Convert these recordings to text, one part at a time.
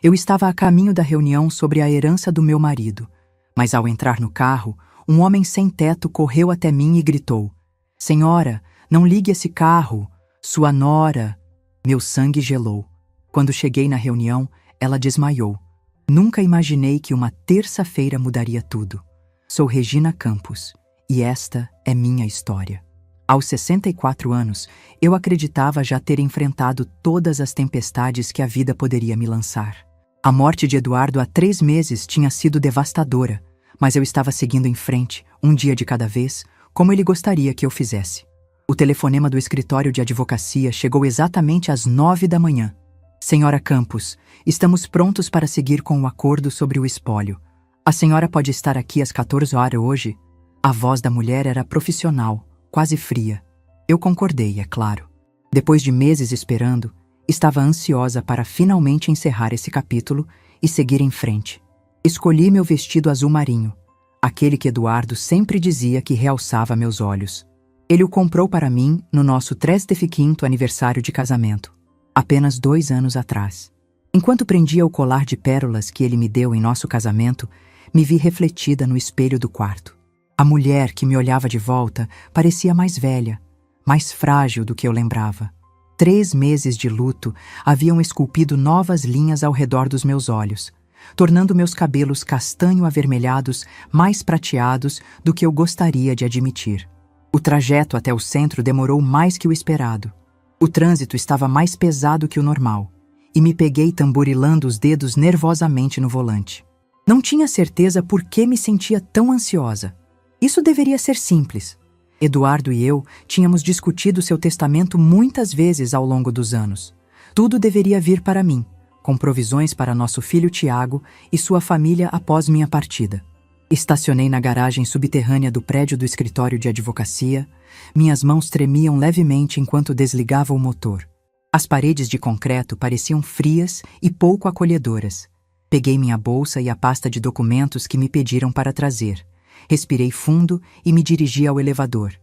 Eu estava a caminho da reunião sobre a herança do meu marido, mas ao entrar no carro, um homem sem teto correu até mim e gritou: "Senhora, não ligue esse carro, sua nora." Meu sangue gelou. Quando cheguei na reunião, ela desmaiou. Nunca imaginei que uma terça-feira mudaria tudo. Sou Regina Campos, e esta é minha história. Aos 64 anos, eu acreditava já ter enfrentado todas as tempestades que a vida poderia me lançar. A morte de Eduardo há 3 meses tinha sido devastadora, mas eu estava seguindo em frente, um dia de cada vez, como ele gostaria que eu fizesse. O telefonema do escritório de advocacia chegou exatamente às 9 da manhã. "Senhora Campos, estamos prontos para seguir com o acordo sobre o espólio. A senhora pode estar aqui às 14 horas hoje?" A voz da mulher era profissional, quase fria. Eu concordei, é claro. Depois de meses esperando, estava ansiosa para finalmente encerrar esse capítulo e seguir em frente. Escolhi meu vestido azul marinho, aquele que Eduardo sempre dizia que realçava meus olhos. Ele o comprou para mim no nosso 35º aniversário de casamento, apenas 2 anos atrás. Enquanto prendia o colar de pérolas que ele me deu em nosso casamento, me vi refletida no espelho do quarto. A mulher que me olhava de volta parecia mais velha, mais frágil do que eu lembrava. 3 meses de luto haviam esculpido novas linhas ao redor dos meus olhos, tornando meus cabelos castanho-avermelhados mais prateados do que eu gostaria de admitir. O trajeto até o centro demorou mais que o esperado. O trânsito estava mais pesado que o normal, e me peguei tamborilando os dedos nervosamente no volante. Não tinha certeza por que me sentia tão ansiosa. Isso deveria ser simples. Eduardo e eu tínhamos discutido seu testamento muitas vezes ao longo dos anos. Tudo deveria vir para mim, com provisões para nosso filho Tiago e sua família após minha partida. Estacionei na garagem subterrânea do prédio do escritório de advocacia. Minhas mãos tremiam levemente enquanto desligava o motor. As paredes de concreto pareciam frias e pouco acolhedoras. Peguei minha bolsa e a pasta de documentos que me pediram para trazer. Respirei fundo e me dirigi ao elevador.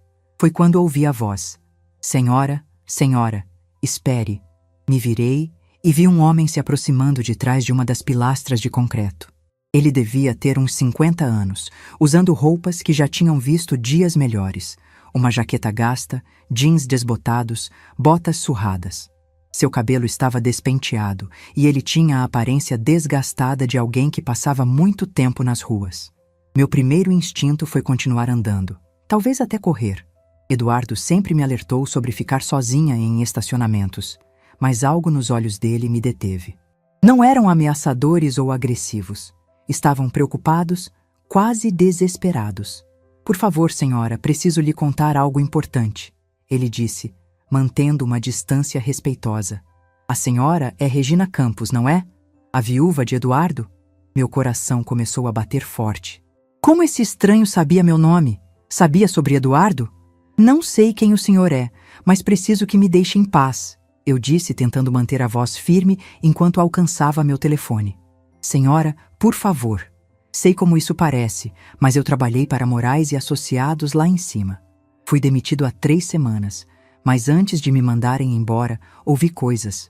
Foi quando ouvi a voz: "Senhora, senhora, espere." Me virei e vi um homem se aproximando de trás de uma das pilastras de concreto. Ele devia ter uns 50 anos, usando roupas que já tinham visto dias melhores. Uma jaqueta gasta, jeans desbotados, botas surradas. Seu cabelo estava despenteado e ele tinha a aparência desgastada de alguém que passava muito tempo nas ruas. Meu primeiro instinto foi continuar andando, talvez até correr. Eduardo sempre me alertou sobre ficar sozinha em estacionamentos, mas algo nos olhos dele me deteve. Não eram ameaçadores ou agressivos. Estavam preocupados, quase desesperados. "Por favor, senhora, preciso lhe contar algo importante", ele disse, mantendo uma distância respeitosa. "A senhora é Regina Campos, não é? A viúva de Eduardo?" Meu coração começou a bater forte. Como esse estranho sabia meu nome? Sabia sobre Eduardo? "Não sei quem o senhor é, mas preciso que me deixe em paz", eu disse, tentando manter a voz firme enquanto alcançava meu telefone. "Senhora, por favor. Sei como isso parece, mas eu trabalhei para Moraes e Associados lá em cima. Fui demitido há 3 semanas, mas antes de me mandarem embora, ouvi coisas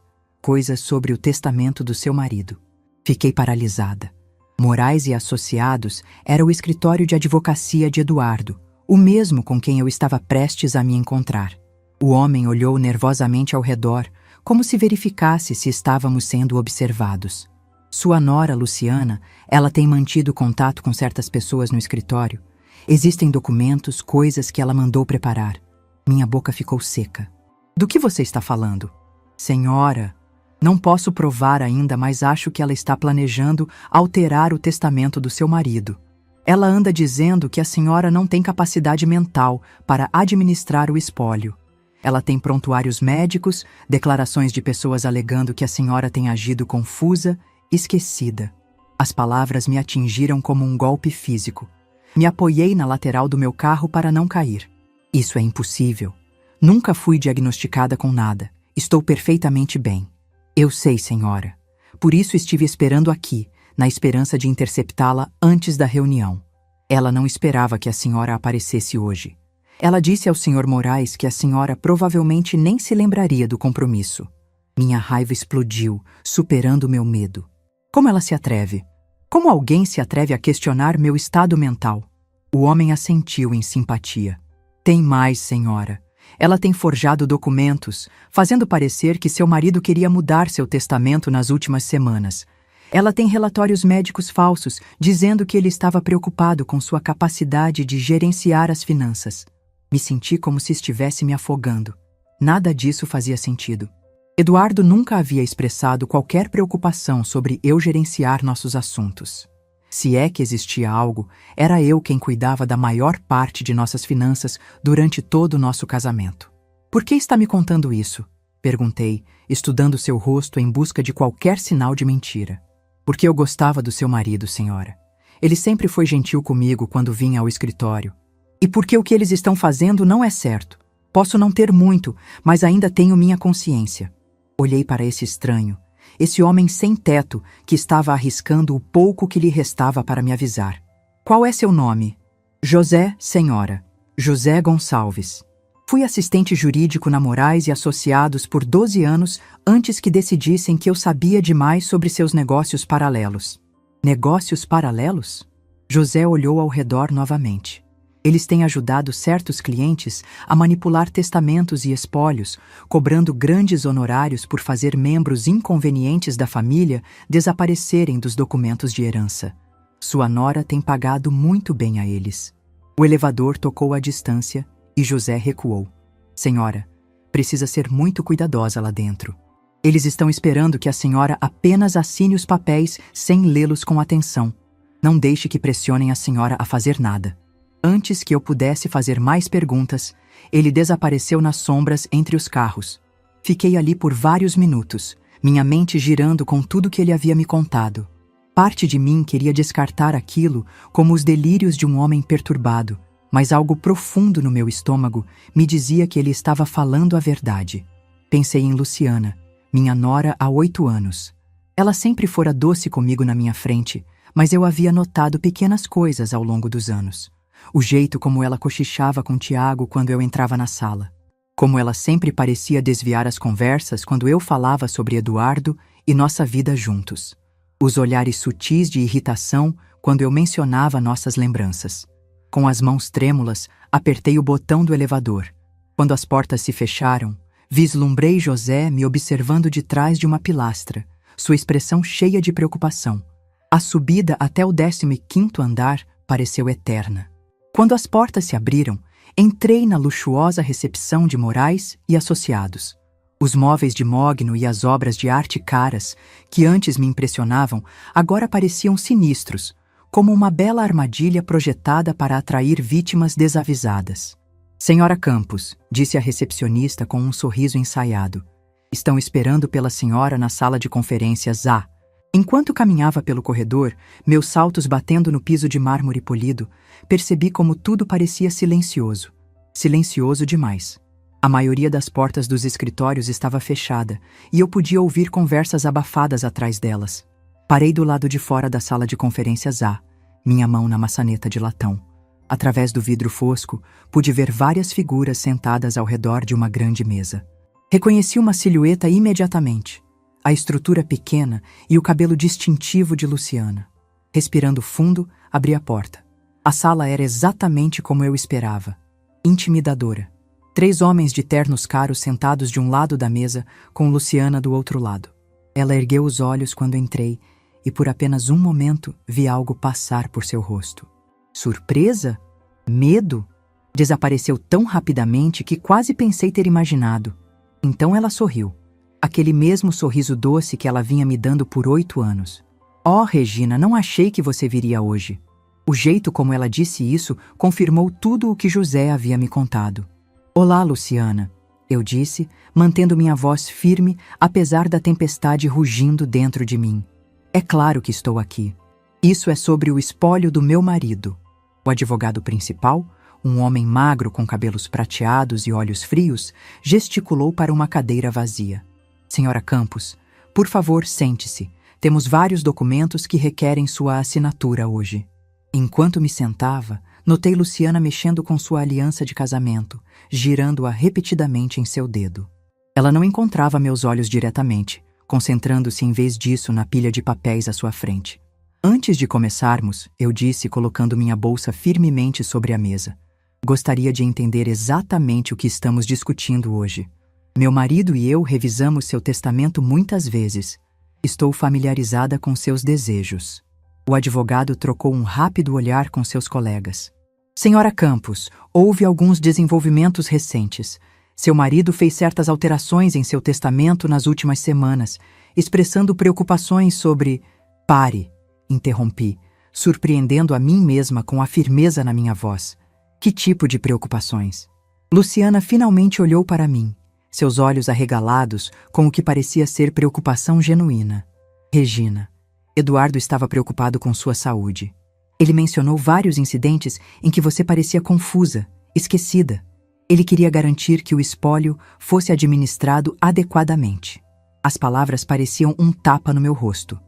sobre o testamento do seu marido. Fiquei paralisada. Moraes e Associados era o escritório de advocacia de Eduardo, o mesmo com quem eu estava prestes a me encontrar. O homem olhou nervosamente ao redor, como se verificasse se estávamos sendo observados. Sua nora, Luciana, ela tem mantido contato com certas pessoas no escritório. Existem documentos, coisas que ela mandou preparar. Minha boca ficou seca. "Do que você está falando?" "Senhora, não posso provar ainda, mas acho que ela está planejando alterar o testamento do seu marido. Ela anda dizendo que a senhora não tem capacidade mental para administrar o espólio. Ela tem prontuários médicos, declarações de pessoas alegando que a senhora tem agido confusa, esquecida." As palavras me atingiram como um golpe físico. Me apoiei na lateral do meu carro para não cair. "Isso é impossível. Nunca fui diagnosticada com nada. Estou perfeitamente bem." "Eu sei, senhora. Por isso estive esperando aqui, na esperança de interceptá-la antes da reunião. Ela não esperava que a senhora aparecesse hoje. Ela disse ao senhor Moraes que a senhora provavelmente nem se lembraria do compromisso." Minha raiva explodiu, superando meu medo. Como ela se atreve? Como alguém se atreve a questionar meu estado mental? O homem assentiu em simpatia. Tem mais, senhora. Ela tem forjado documentos, fazendo parecer que seu marido queria mudar seu testamento nas últimas semanas. Ela tem relatórios médicos falsos, dizendo que ele estava preocupado com sua capacidade de gerenciar as finanças. Me senti como se estivesse me afogando. Nada disso fazia sentido. Eduardo nunca havia expressado qualquer preocupação sobre eu gerenciar nossos assuntos. Se é que existia algo, era eu quem cuidava da maior parte de nossas finanças durante todo o nosso casamento. Por que está me contando isso? Perguntei, estudando seu rosto em busca de qualquer sinal de mentira. Porque eu gostava do seu marido, senhora. Ele sempre foi gentil comigo quando vinha ao escritório. E porque o que eles estão fazendo não é certo. Posso não ter muito, mas ainda tenho minha consciência. Olhei para esse estranho, esse homem sem teto que estava arriscando o pouco que lhe restava para me avisar. Qual é seu nome? José, senhora. José Gonçalves. Fui assistente jurídico na Moraes e Associados por 12 anos antes que decidissem que eu sabia demais sobre seus negócios paralelos. Negócios paralelos? José olhou ao redor novamente. Eles têm ajudado certos clientes a manipular testamentos e espólios, cobrando grandes honorários por fazer membros inconvenientes da família desaparecerem dos documentos de herança. Sua nora tem pagado muito bem a eles. O elevador tocou à distância e José recuou. Senhora, precisa ser muito cuidadosa lá dentro. Eles estão esperando que a senhora apenas assine os papéis sem lê-los com atenção. Não deixe que pressionem a senhora a fazer nada. Antes que eu pudesse fazer mais perguntas, ele desapareceu nas sombras entre os carros. Fiquei ali por vários minutos, minha mente girando com tudo que ele havia me contado. Parte de mim queria descartar aquilo como os delírios de um homem perturbado, mas algo profundo no meu estômago me dizia que ele estava falando a verdade. Pensei em Luciana, minha nora há 8 anos. Ela sempre fora doce comigo na minha frente, mas eu havia notado pequenas coisas ao longo dos anos. O jeito como ela cochichava com Tiago quando eu entrava na sala. Como ela sempre parecia desviar as conversas quando eu falava sobre Eduardo e nossa vida juntos. Os olhares sutis de irritação quando eu mencionava nossas lembranças. Com as mãos trêmulas, apertei o botão do elevador. Quando as portas se fecharam, vislumbrei José me observando de trás de uma pilastra, sua expressão cheia de preocupação. A subida até o 15º andar pareceu eterna. Quando as portas se abriram, entrei na luxuosa recepção de Moraes e Associados. Os móveis de mogno e as obras de arte caras, que antes me impressionavam, agora pareciam sinistros, como uma bela armadilha projetada para atrair vítimas desavisadas. Senhora Campos, disse a recepcionista com um sorriso ensaiado. Estão esperando pela senhora na sala de conferências A. Enquanto caminhava pelo corredor, meus saltos batendo no piso de mármore polido, percebi como tudo parecia silencioso. Silencioso demais. A maioria das portas dos escritórios estava fechada e eu podia ouvir conversas abafadas atrás delas. Parei do lado de fora da sala de conferências A, minha mão na maçaneta de latão. Através do vidro fosco, pude ver várias figuras sentadas ao redor de uma grande mesa. Reconheci uma silhueta imediatamente. A estrutura pequena e o cabelo distintivo de Luciana. Respirando fundo, abri a porta. A sala era exatamente como eu esperava. Intimidadora. 3 homens de ternos caros sentados de um lado da mesa, com Luciana do outro lado. Ela ergueu os olhos quando entrei e por apenas um momento vi algo passar por seu rosto. Surpresa? Medo? Desapareceu tão rapidamente que quase pensei ter imaginado. Então ela sorriu. Aquele mesmo sorriso doce que ela vinha me dando por 8 anos. Oh, Regina, não achei que você viria hoje. O jeito como ela disse isso confirmou tudo o que José havia me contado. Olá, Luciana, eu disse, mantendo minha voz firme apesar da tempestade rugindo dentro de mim. É claro que estou aqui. Isso é sobre o espólio do meu marido. O advogado principal, um homem magro com cabelos prateados e olhos frios, gesticulou para uma cadeira vazia. Senhora Campos, por favor, sente-se. Temos vários documentos que requerem sua assinatura hoje. Enquanto me sentava, notei Luciana mexendo com sua aliança de casamento, girando-a repetidamente em seu dedo. Ela não encontrava meus olhos diretamente, concentrando-se em vez disso na pilha de papéis à sua frente. Antes de começarmos, eu disse, colocando minha bolsa firmemente sobre a mesa. Gostaria de entender exatamente o que estamos discutindo hoje. Meu marido e eu revisamos seu testamento muitas vezes. Estou familiarizada com seus desejos. O advogado trocou um rápido olhar com seus colegas. Senhora Campos, houve alguns desenvolvimentos recentes. Seu marido fez certas alterações em seu testamento nas últimas semanas, expressando preocupações sobre... Pare, interrompi, surpreendendo a mim mesma com a firmeza na minha voz. Que tipo de preocupações? Luciana finalmente olhou para mim, seus olhos arregalados com o que parecia ser preocupação genuína. Regina, Eduardo estava preocupado com sua saúde. Ele mencionou vários incidentes em que você parecia confusa, esquecida. Ele queria garantir que o espólio fosse administrado adequadamente. As palavras pareciam um tapa no meu rosto.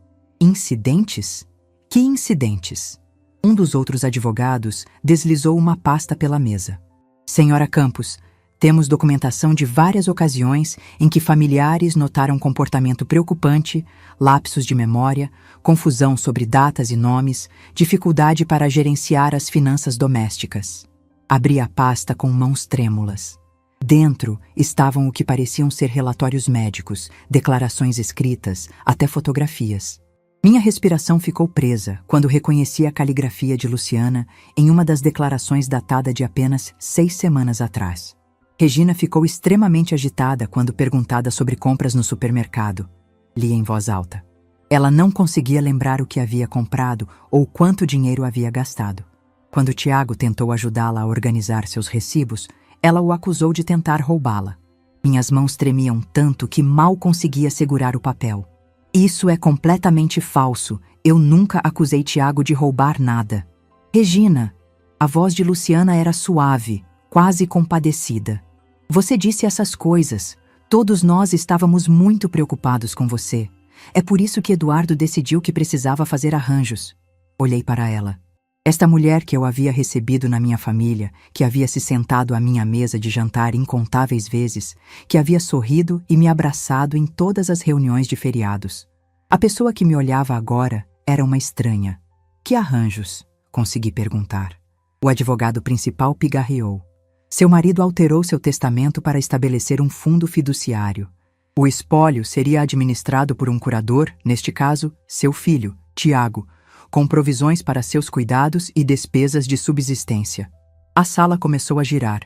Incidentes? Que incidentes? Um dos outros advogados deslizou uma pasta pela mesa. Senhora Campos, temos documentação de várias ocasiões em que familiares notaram comportamento preocupante, lapsos de memória, confusão sobre datas e nomes, dificuldade para gerenciar as finanças domésticas. Abri a pasta com mãos trêmulas. Dentro estavam o que pareciam ser relatórios médicos, declarações escritas, até fotografias. Minha respiração ficou presa quando reconheci a caligrafia de Luciana em uma das declarações datada de apenas 6 semanas atrás. Regina ficou extremamente agitada quando perguntada sobre compras no supermercado. Li em voz alta. Ela não conseguia lembrar o que havia comprado ou quanto dinheiro havia gastado. Quando Tiago tentou ajudá-la a organizar seus recibos, ela o acusou de tentar roubá-la. Minhas mãos tremiam tanto que mal conseguia segurar o papel. Isso é completamente falso. Eu nunca acusei Tiago de roubar nada. Regina, a voz de Luciana era suave, quase compadecida. Você disse essas coisas. Todos nós estávamos muito preocupados com você. É por isso que Eduardo decidiu que precisava fazer arranjos. Olhei para ela. Esta mulher que eu havia recebido na minha família, que havia se sentado à minha mesa de jantar incontáveis vezes, que havia sorrido e me abraçado em todas as reuniões de feriados. A pessoa que me olhava agora era uma estranha. Que arranjos? Consegui perguntar. O advogado principal pigarreou. Seu marido alterou seu testamento para estabelecer um fundo fiduciário. O espólio seria administrado por um curador, neste caso, seu filho, Tiago, com provisões para seus cuidados e despesas de subsistência. A sala começou a girar.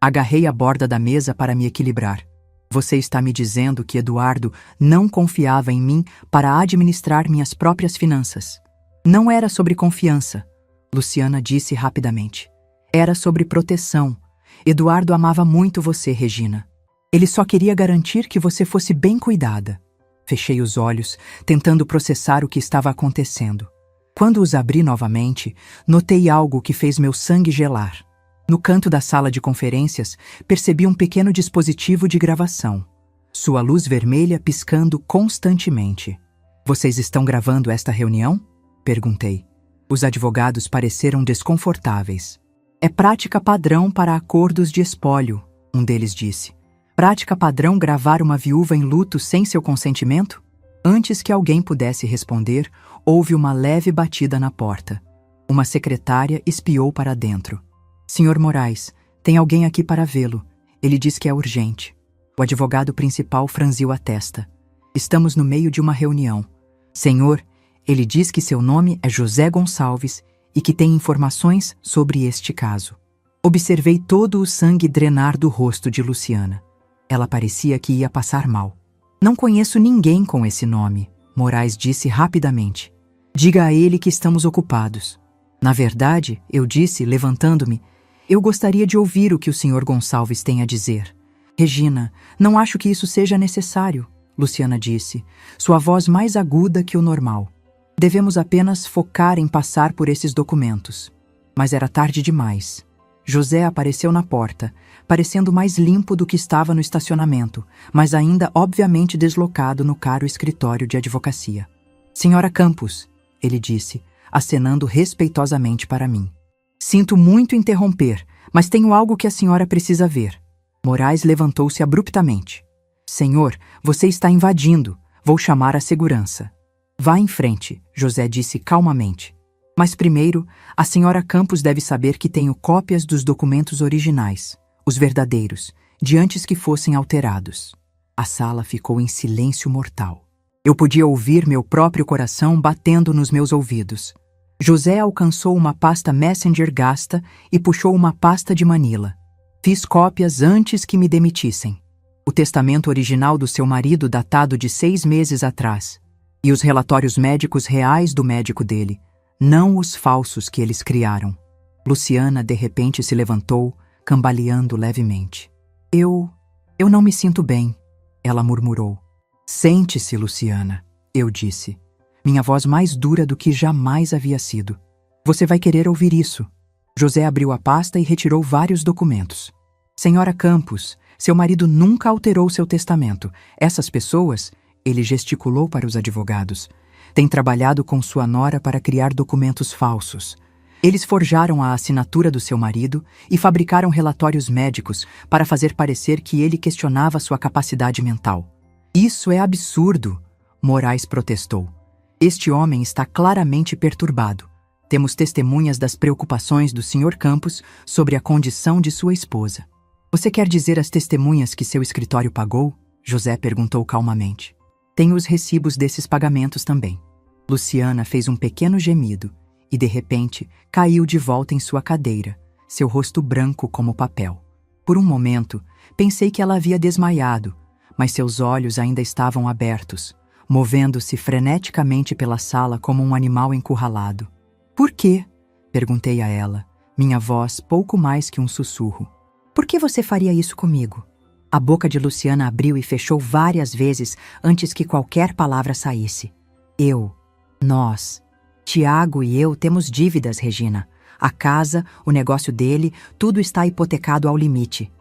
Agarrei a borda da mesa para me equilibrar. Você está me dizendo que Eduardo não confiava em mim para administrar minhas próprias finanças. Não era sobre confiança, Luciana disse rapidamente. Era sobre proteção. Eduardo amava muito você, Regina. Ele só queria garantir que você fosse bem cuidada. Fechei os olhos, tentando processar o que estava acontecendo. Quando os abri novamente, notei algo que fez meu sangue gelar. No canto da sala de conferências, percebi um pequeno dispositivo de gravação. Sua luz vermelha piscando constantemente. Vocês estão gravando esta reunião? Perguntei. Os advogados pareceram desconfortáveis. É prática padrão para acordos de espólio, um deles disse. Prática padrão gravar uma viúva em luto sem seu consentimento? Antes que alguém pudesse responder, houve uma leve batida na porta. Uma secretária espiou para dentro. Senhor Moraes, tem alguém aqui para vê-lo. Ele diz que é urgente. O advogado principal franziu a testa. Estamos no meio de uma reunião. Senhor, ele diz que seu nome é José Gonçalves e que tem informações sobre este caso. Observei todo o sangue drenar do rosto de Luciana. Ela parecia que ia passar mal. Não conheço ninguém com esse nome, Moraes disse rapidamente. Diga a ele que estamos ocupados. Na verdade, eu disse, levantando-me, eu gostaria de ouvir o que o Sr. Gonçalves tem a dizer. Regina, não acho que isso seja necessário, Luciana disse, sua voz mais aguda que o normal. Devemos apenas focar em passar por esses documentos. Mas era tarde demais. José apareceu na porta, parecendo mais limpo do que estava no estacionamento, mas ainda obviamente deslocado no caro escritório de advocacia. Senhora Campos, ele disse, acenando respeitosamente para mim. Sinto muito interromper, mas tenho algo que a senhora precisa ver. Moraes levantou-se abruptamente. Senhor, você está invadindo. Vou chamar a segurança. Vá em frente, José disse calmamente. Mas primeiro, a senhora Campos deve saber que tenho cópias dos documentos originais, os verdadeiros, de antes que fossem alterados. A sala ficou em silêncio mortal. Eu podia ouvir meu próprio coração batendo nos meus ouvidos. José alcançou uma pasta Messenger gasta e puxou uma pasta de Manila. Fiz cópias antes que me demitissem. O testamento original do seu marido datado de 6 meses atrás. E os relatórios médicos reais do médico dele, não os falsos que eles criaram. Luciana, de repente, se levantou, cambaleando levemente. Eu não me sinto bem, ela murmurou. Sente-se, Luciana, eu disse. Minha voz mais dura do que jamais havia sido. Você vai querer ouvir isso. José abriu a pasta e retirou vários documentos. Senhora Campos, seu marido nunca alterou seu testamento. Essas pessoas, ele gesticulou para os advogados, têm trabalhado com sua nora para criar documentos falsos. Eles forjaram a assinatura do seu marido e fabricaram relatórios médicos para fazer parecer que ele questionava sua capacidade mental. Isso é absurdo, Moraes protestou. Este homem está claramente perturbado. Temos testemunhas das preocupações do Sr. Campos sobre a condição de sua esposa. Você quer dizer as testemunhas que seu escritório pagou? José perguntou calmamente. Tenho os recibos desses pagamentos também. Luciana fez um pequeno gemido e, de repente, caiu de volta em sua cadeira, seu rosto branco como papel. Por um momento, pensei que ela havia desmaiado, mas seus olhos ainda estavam abertos, movendo-se freneticamente pela sala como um animal encurralado. Por quê? Perguntei a ela, minha voz pouco mais que um sussurro. Por que você faria isso comigo? A boca de Luciana abriu e fechou várias vezes antes que qualquer palavra saísse. Nós, Tiago e eu temos dívidas, Regina. A casa, o negócio dele, tudo está hipotecado ao limite.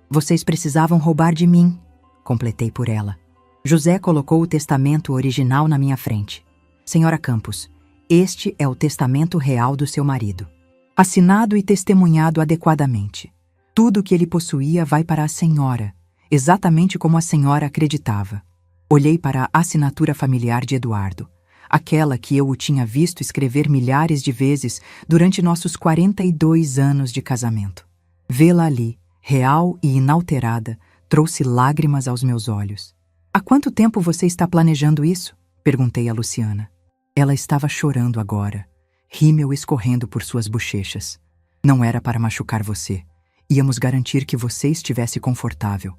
Vocês precisavam roubar de mim, completei por ela. José colocou o testamento original na minha frente. Senhora Campos, este é o testamento real do seu marido. Assinado e testemunhado adequadamente. Tudo o que ele possuía vai para a senhora, exatamente como a senhora acreditava. Olhei para a assinatura familiar de Eduardo, aquela que eu o tinha visto escrever milhares de vezes durante nossos 42 anos de casamento. Vê-la ali, real e inalterada, trouxe lágrimas aos meus olhos. Há quanto tempo você está planejando isso? Perguntei a Luciana. Ela estava chorando agora, rímel escorrendo por suas bochechas. Não era para machucar você. Íamos garantir que você estivesse confortável.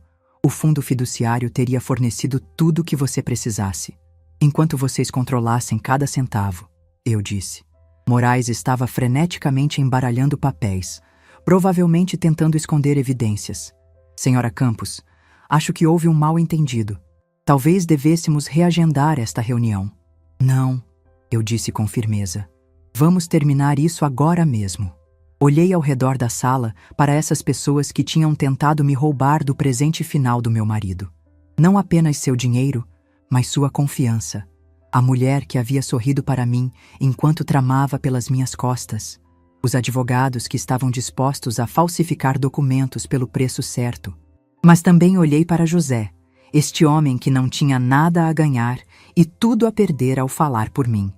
O fundo fiduciário teria fornecido tudo o que você precisasse. Enquanto vocês controlassem cada centavo, eu disse. Moraes estava freneticamente embaralhando papéis, provavelmente tentando esconder evidências. Senhora Campos, acho que houve um mal-entendido. Talvez devêssemos reagendar esta reunião. Não, eu disse com firmeza. Vamos terminar isso agora mesmo. Olhei ao redor da sala para essas pessoas que tinham tentado me roubar do presente final do meu marido. Não apenas seu dinheiro, mas sua confiança. A mulher que havia sorrido para mim enquanto tramava pelas minhas costas. Os advogados que estavam dispostos a falsificar documentos pelo preço certo. Mas também olhei para José, este homem que não tinha nada a ganhar e tudo a perder ao falar por mim.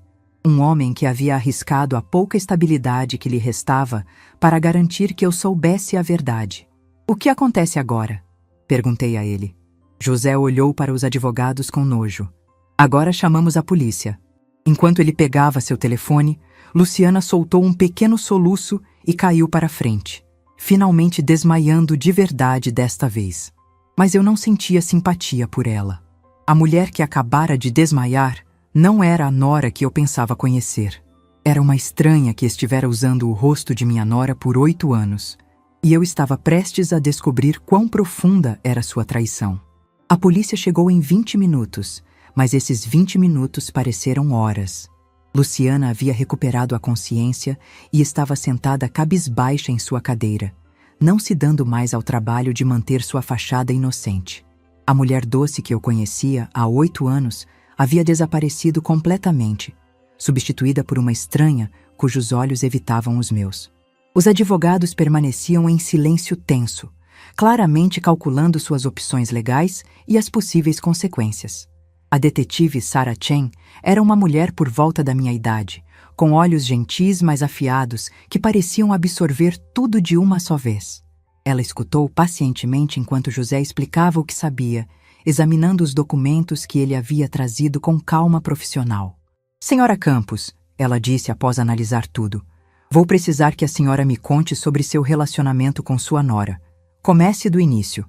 Um homem que havia arriscado a pouca estabilidade que lhe restava para garantir que eu soubesse a verdade. O que acontece agora? Perguntei a ele. José olhou para os advogados com nojo. Agora chamamos a polícia. Enquanto ele pegava seu telefone, Luciana soltou um pequeno soluço e caiu para frente, finalmente desmaiando de verdade desta vez. Mas eu não sentia simpatia por ela. A mulher que acabara de desmaiar não era a nora que eu pensava conhecer. Era uma estranha que estivera usando o rosto de minha nora por 8 anos, e eu estava prestes a descobrir quão profunda era sua traição. A polícia chegou em 20 minutos, mas esses 20 minutos pareceram horas. Luciana havia recuperado a consciência e estava sentada cabisbaixa em sua cadeira, não se dando mais ao trabalho de manter sua fachada inocente. A mulher doce que eu conhecia há 8 anos havia desaparecido completamente, substituída por uma estranha cujos olhos evitavam os meus. Os advogados permaneciam em silêncio tenso, claramente calculando suas opções legais e as possíveis consequências. A detetive Sarah Chen era uma mulher por volta da minha idade, com olhos gentis mas afiados que pareciam absorver tudo de uma só vez. Ela escutou pacientemente enquanto José explicava o que sabia, examinando os documentos que ele havia trazido com calma profissional. Senhora Campos, ela disse após analisar tudo, vou precisar que a senhora me conte sobre seu relacionamento com sua nora. Comece do início.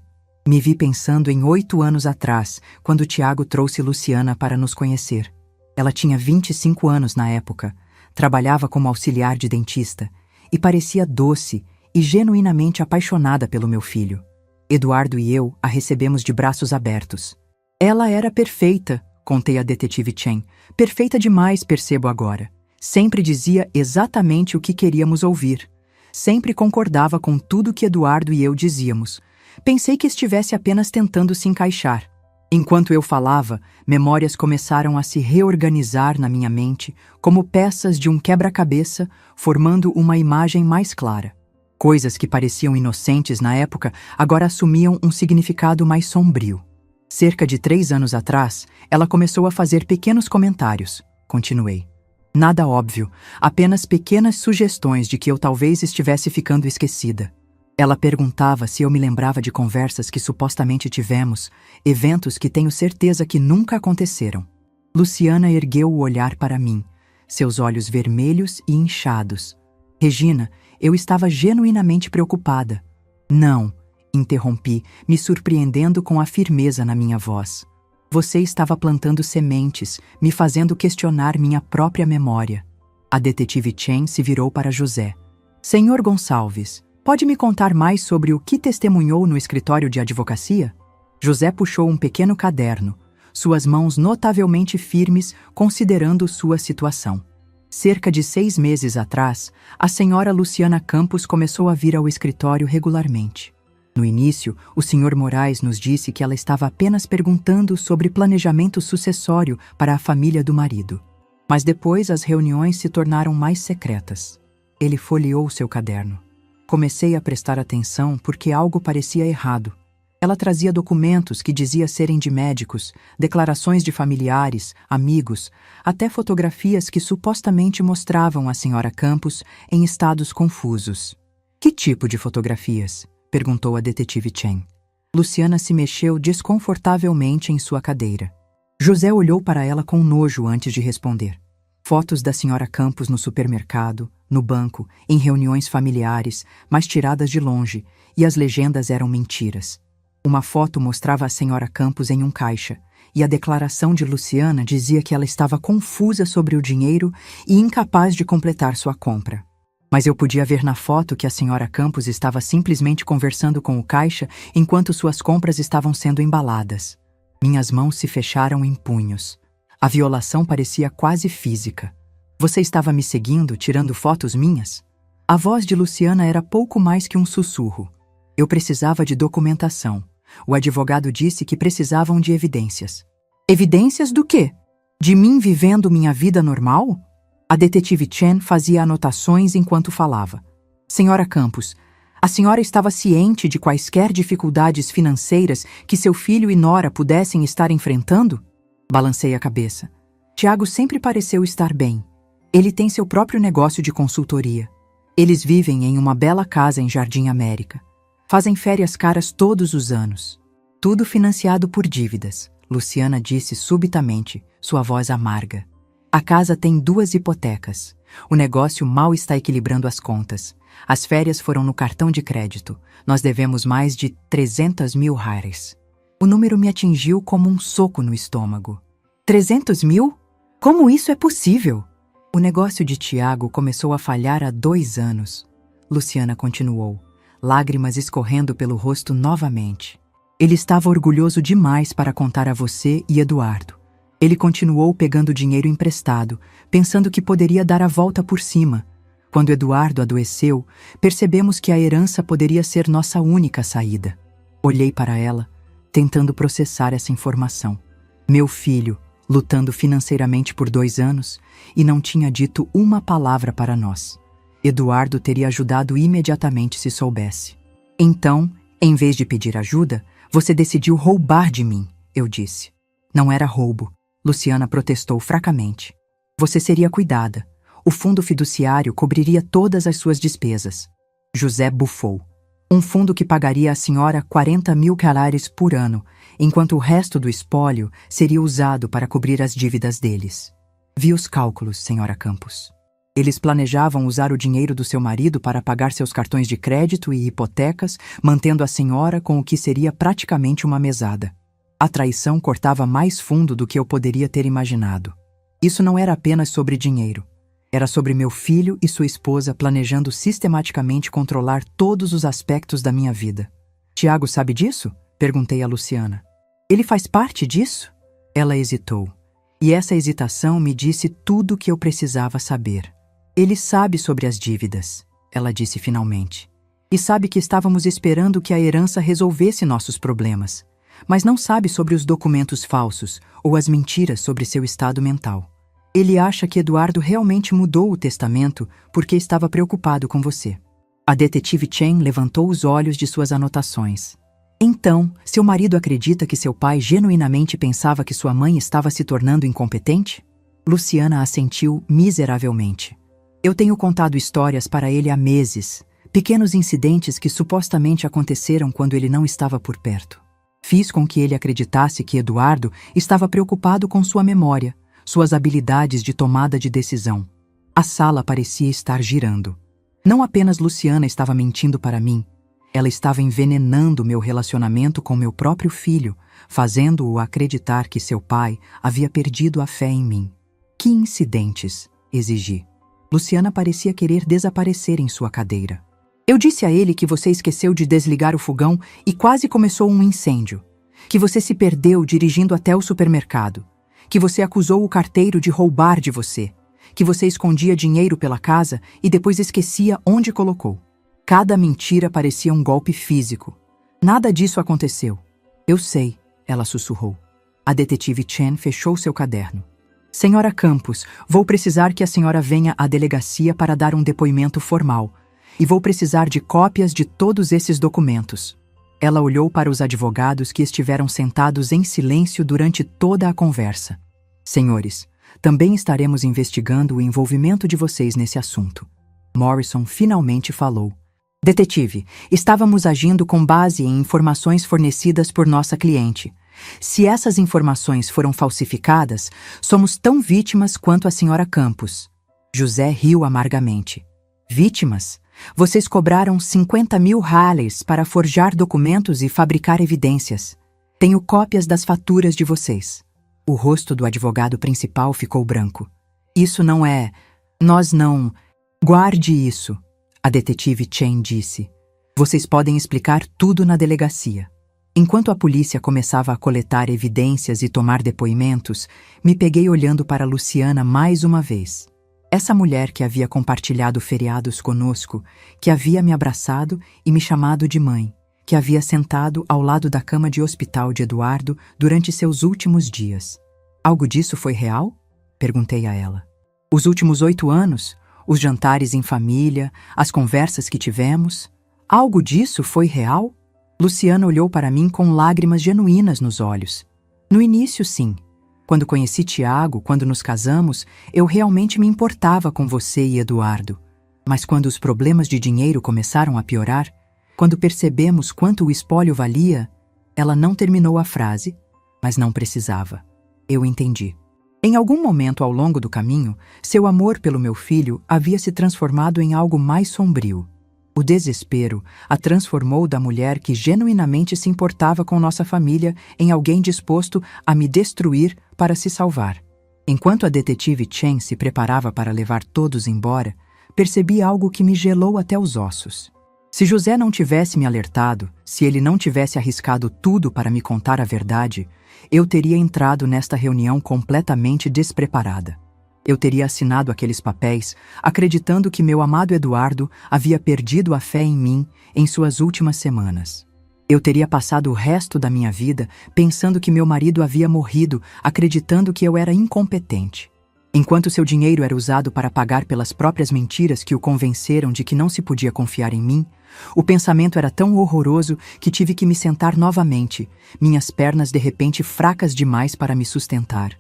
Me vi pensando em 8 anos atrás, quando Tiago trouxe Luciana para nos conhecer. Ela tinha 25 anos na época, trabalhava como auxiliar de dentista e parecia doce e genuinamente apaixonada pelo meu filho. Eduardo e eu a recebemos de braços abertos. Ela era perfeita, contei a detetive Chen. Perfeita demais, percebo agora. Sempre dizia exatamente o que queríamos ouvir. Sempre concordava com tudo que Eduardo e eu dizíamos. Pensei que estivesse apenas tentando se encaixar. Enquanto eu falava, memórias começaram a se reorganizar na minha mente como peças de um quebra-cabeça, formando uma imagem mais clara. Coisas que pareciam inocentes na época agora assumiam um significado mais sombrio. Cerca de 3 anos atrás, ela começou a fazer pequenos comentários. Continuei. Nada óbvio, apenas pequenas sugestões de que eu talvez estivesse ficando esquecida. Ela perguntava se eu me lembrava de conversas que supostamente tivemos, eventos que tenho certeza que nunca aconteceram. Luciana ergueu o olhar para mim, seus olhos vermelhos e inchados. Regina, eu estava genuinamente preocupada. Não, interrompi, me surpreendendo com a firmeza na minha voz. Você estava plantando sementes, me fazendo questionar minha própria memória. A detetive Chen se virou para José. Senhor Gonçalves, pode me contar mais sobre o que testemunhou no escritório de advocacia? José puxou um pequeno caderno, suas mãos notavelmente firmes considerando sua situação. Cerca de 6 meses atrás, a senhora Luciana Campos começou a vir ao escritório regularmente. No início, o Sr. Moraes nos disse que ela estava apenas perguntando sobre planejamento sucessório para a família do marido. Mas depois as reuniões se tornaram mais secretas. Ele folheou seu caderno. Comecei a prestar atenção porque algo parecia errado. Ela trazia documentos que dizia serem de médicos, declarações de familiares, amigos, até fotografias que supostamente mostravam a senhora Campos em estados confusos. Que tipo de fotografias? Perguntou a detetive Chen. Luciana se mexeu desconfortavelmente em sua cadeira. José olhou para ela com nojo antes de responder. Fotos da senhora Campos no supermercado, no banco, em reuniões familiares, mas tiradas de longe, e as legendas eram mentiras. Uma foto mostrava a senhora Campos em um caixa, e a declaração de Luciana dizia que ela estava confusa sobre o dinheiro e incapaz de completar sua compra. Mas eu podia ver na foto que a senhora Campos estava simplesmente conversando com o caixa enquanto suas compras estavam sendo embaladas. Minhas mãos se fecharam em punhos. A violação parecia quase física. Você estava me seguindo, tirando fotos minhas? A voz de Luciana era pouco mais que um sussurro. Eu precisava de documentação. O advogado disse que precisavam de evidências. Evidências do quê? De mim vivendo minha vida normal? A detetive Chen fazia anotações enquanto falava. Senhora Campos, a senhora estava ciente de quaisquer dificuldades financeiras que seu filho e nora pudessem estar enfrentando? Balancei a cabeça. Tiago sempre pareceu estar bem. Ele tem seu próprio negócio de consultoria. Eles vivem em uma bela casa em Jardim América. Fazem férias caras todos os anos. Tudo financiado por dívidas, Luciana disse subitamente, sua voz amarga. A casa tem 2 hipotecas. O negócio mal está equilibrando as contas. As férias foram no cartão de crédito. Nós devemos mais de 300 mil reais. O número me atingiu como um soco no estômago. 300 mil? Como isso é possível? O negócio de Tiago começou a falhar há 2 anos. Luciana continuou, lágrimas escorrendo pelo rosto novamente. Ele estava orgulhoso demais para contar a você e Eduardo. Ele continuou pegando dinheiro emprestado, pensando que poderia dar a volta por cima. Quando Eduardo adoeceu, percebemos que a herança poderia ser nossa única saída. Olhei para ela, tentando processar essa informação. Meu filho, lutando financeiramente por 2 anos, e não tinha dito uma palavra para nós. Eduardo teria ajudado imediatamente se soubesse. Então, Em vez de pedir ajuda, você decidiu roubar de mim, eu disse. Não era roubo, Luciana protestou fracamente. Você seria cuidada. O fundo fiduciário cobriria todas as suas despesas. José bufou. Um fundo que pagaria à senhora 40.000 calares por ano, enquanto o resto do espólio seria usado para cobrir as dívidas deles. Vi os cálculos, senhora Campos. Eles planejavam usar o dinheiro do seu marido para pagar seus cartões de crédito e hipotecas, mantendo a senhora com o que seria praticamente uma mesada. A traição cortava mais fundo do que eu poderia ter imaginado. Isso não era apenas sobre dinheiro. Era sobre meu filho e sua esposa planejando sistematicamente controlar todos os aspectos da minha vida. Tiago sabe disso? Perguntei a Luciana. Ele faz parte disso? Ela hesitou. E essa hesitação me disse tudo o que eu precisava saber. Ele sabe sobre as dívidas, ela disse finalmente. E sabe que estávamos esperando que a herança resolvesse nossos problemas. Mas não sabe sobre os documentos falsos ou as mentiras sobre seu estado mental. Ele acha que Eduardo realmente mudou o testamento porque estava preocupado com você. A detetive Chen levantou os olhos de suas anotações. Então, seu marido acredita que seu pai genuinamente pensava que sua mãe estava se tornando incompetente? Luciana assentiu miseravelmente. Eu tenho contado histórias para ele há meses, pequenos incidentes que supostamente aconteceram quando ele não estava por perto. Fiz com que ele acreditasse que Eduardo estava preocupado com sua memória, suas habilidades de tomada de decisão. A sala parecia estar girando. Não apenas Luciana estava mentindo para mim, ela estava envenenando meu relacionamento com meu próprio filho, fazendo-o acreditar que seu pai havia perdido a fé em mim. Que incidentes? Exigi. Luciana parecia querer desaparecer em sua cadeira. Eu disse a ele que você esqueceu de desligar o fogão e quase começou um incêndio. Que você se perdeu dirigindo até o supermercado. Que você acusou o carteiro de roubar de você. Que você escondia dinheiro pela casa e depois esquecia onde colocou. Cada mentira parecia um golpe físico. Nada disso aconteceu. Eu sei, ela sussurrou. A detetive Chen fechou seu caderno. Senhora Campos, vou precisar que a senhora venha à delegacia para dar um depoimento formal. E vou precisar de cópias de todos esses documentos. Ela olhou para os advogados que estiveram sentados em silêncio durante toda a conversa. Senhores, também estaremos investigando o envolvimento de vocês nesse assunto. Morrison finalmente falou. Detetive, estávamos agindo com base em informações fornecidas por nossa cliente. Se essas informações foram falsificadas, somos tão vítimas quanto a senhora Campos. José riu amargamente. Vítimas? Vocês cobraram 50.000 Halleys para forjar documentos e fabricar evidências. Tenho cópias das faturas de vocês. O rosto do advogado principal ficou branco. Isso não é... Nós não... Guarde isso, a detetive Chen disse. Vocês podem explicar tudo na delegacia. Enquanto a polícia começava a coletar evidências e tomar depoimentos, me peguei olhando para Luciana mais uma vez. Essa mulher que havia compartilhado feriados conosco, que havia me abraçado e me chamado de mãe, que havia sentado ao lado da cama de hospital de Eduardo durante seus últimos dias. Algo disso foi real? Perguntei a ela. Os últimos 8 anos, os jantares em família, as conversas que tivemos, algo disso foi real? Luciana olhou para mim com lágrimas genuínas nos olhos. No início, sim. Quando conheci Tiago, quando nos casamos, eu realmente me importava com você e Eduardo. Mas quando os problemas de dinheiro começaram a piorar, quando percebemos quanto o espólio valia, ela não terminou a frase, mas não precisava. Eu entendi. Em algum momento ao longo do caminho, seu amor pelo meu filho havia se transformado em algo mais sombrio. O desespero a transformou da mulher que genuinamente se importava com nossa família em alguém disposto a me destruir para se salvar. Enquanto a detetive Chen se preparava para levar todos embora, percebi algo que me gelou até os ossos. Se José não tivesse me alertado, se ele não tivesse arriscado tudo para me contar a verdade, eu teria entrado nesta reunião completamente despreparada. Eu teria assinado aqueles papéis, acreditando que meu amado Eduardo havia perdido a fé em mim em suas últimas semanas. Eu teria passado o resto da minha vida pensando que meu marido havia morrido, acreditando que eu era incompetente. Enquanto seu dinheiro era usado para pagar pelas próprias mentiras que o convenceram de que não se podia confiar em mim, o pensamento era tão horroroso que tive que me sentar novamente, minhas pernas de repente fracas demais para me sustentar.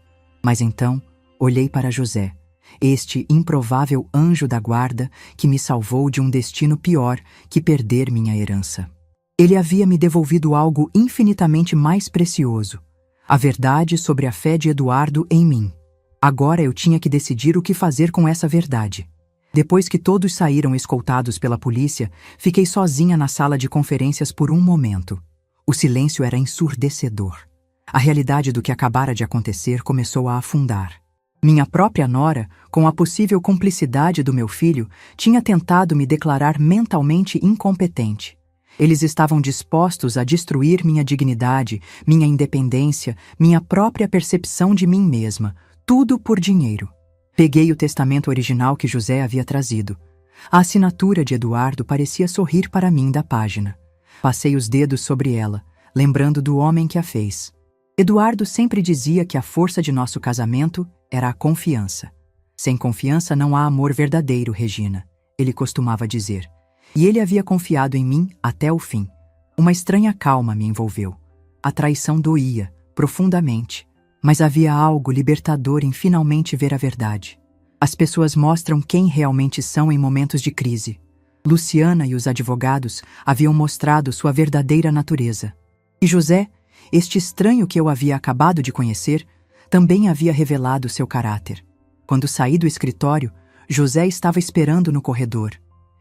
Mas então, olhei para José, este improvável anjo da guarda que me salvou de um destino pior que perder minha herança. Ele havia me devolvido algo infinitamente mais precioso, a verdade sobre a fé de Eduardo em mim. Agora eu tinha que decidir o que fazer com essa verdade. Depois que todos saíram escoltados pela polícia, fiquei sozinha na sala de conferências por um momento. O silêncio era ensurdecedor. A realidade do que acabara de acontecer começou a afundar. Minha própria nora, com a possível cumplicidade do meu filho, tinha tentado me declarar mentalmente incompetente. Eles estavam dispostos a destruir minha dignidade, minha independência, minha própria percepção de mim mesma, tudo por dinheiro. Peguei o testamento original que José havia trazido. A assinatura de Eduardo parecia sorrir para mim da página. Passei os dedos sobre ela, lembrando do homem que a fez. Eduardo sempre dizia que a força de nosso casamento era a confiança. Sem confiança não há amor verdadeiro, Regina, ele costumava dizer. E ele havia confiado em mim até o fim. Uma estranha calma me envolveu. A traição doía, profundamente. Mas havia algo libertador em finalmente ver a verdade. As pessoas mostram quem realmente são em momentos de crise. Luciana e os advogados haviam mostrado sua verdadeira natureza. E José, este estranho que eu havia acabado de conhecer, também havia revelado seu caráter. Quando saí do escritório, José estava esperando no corredor.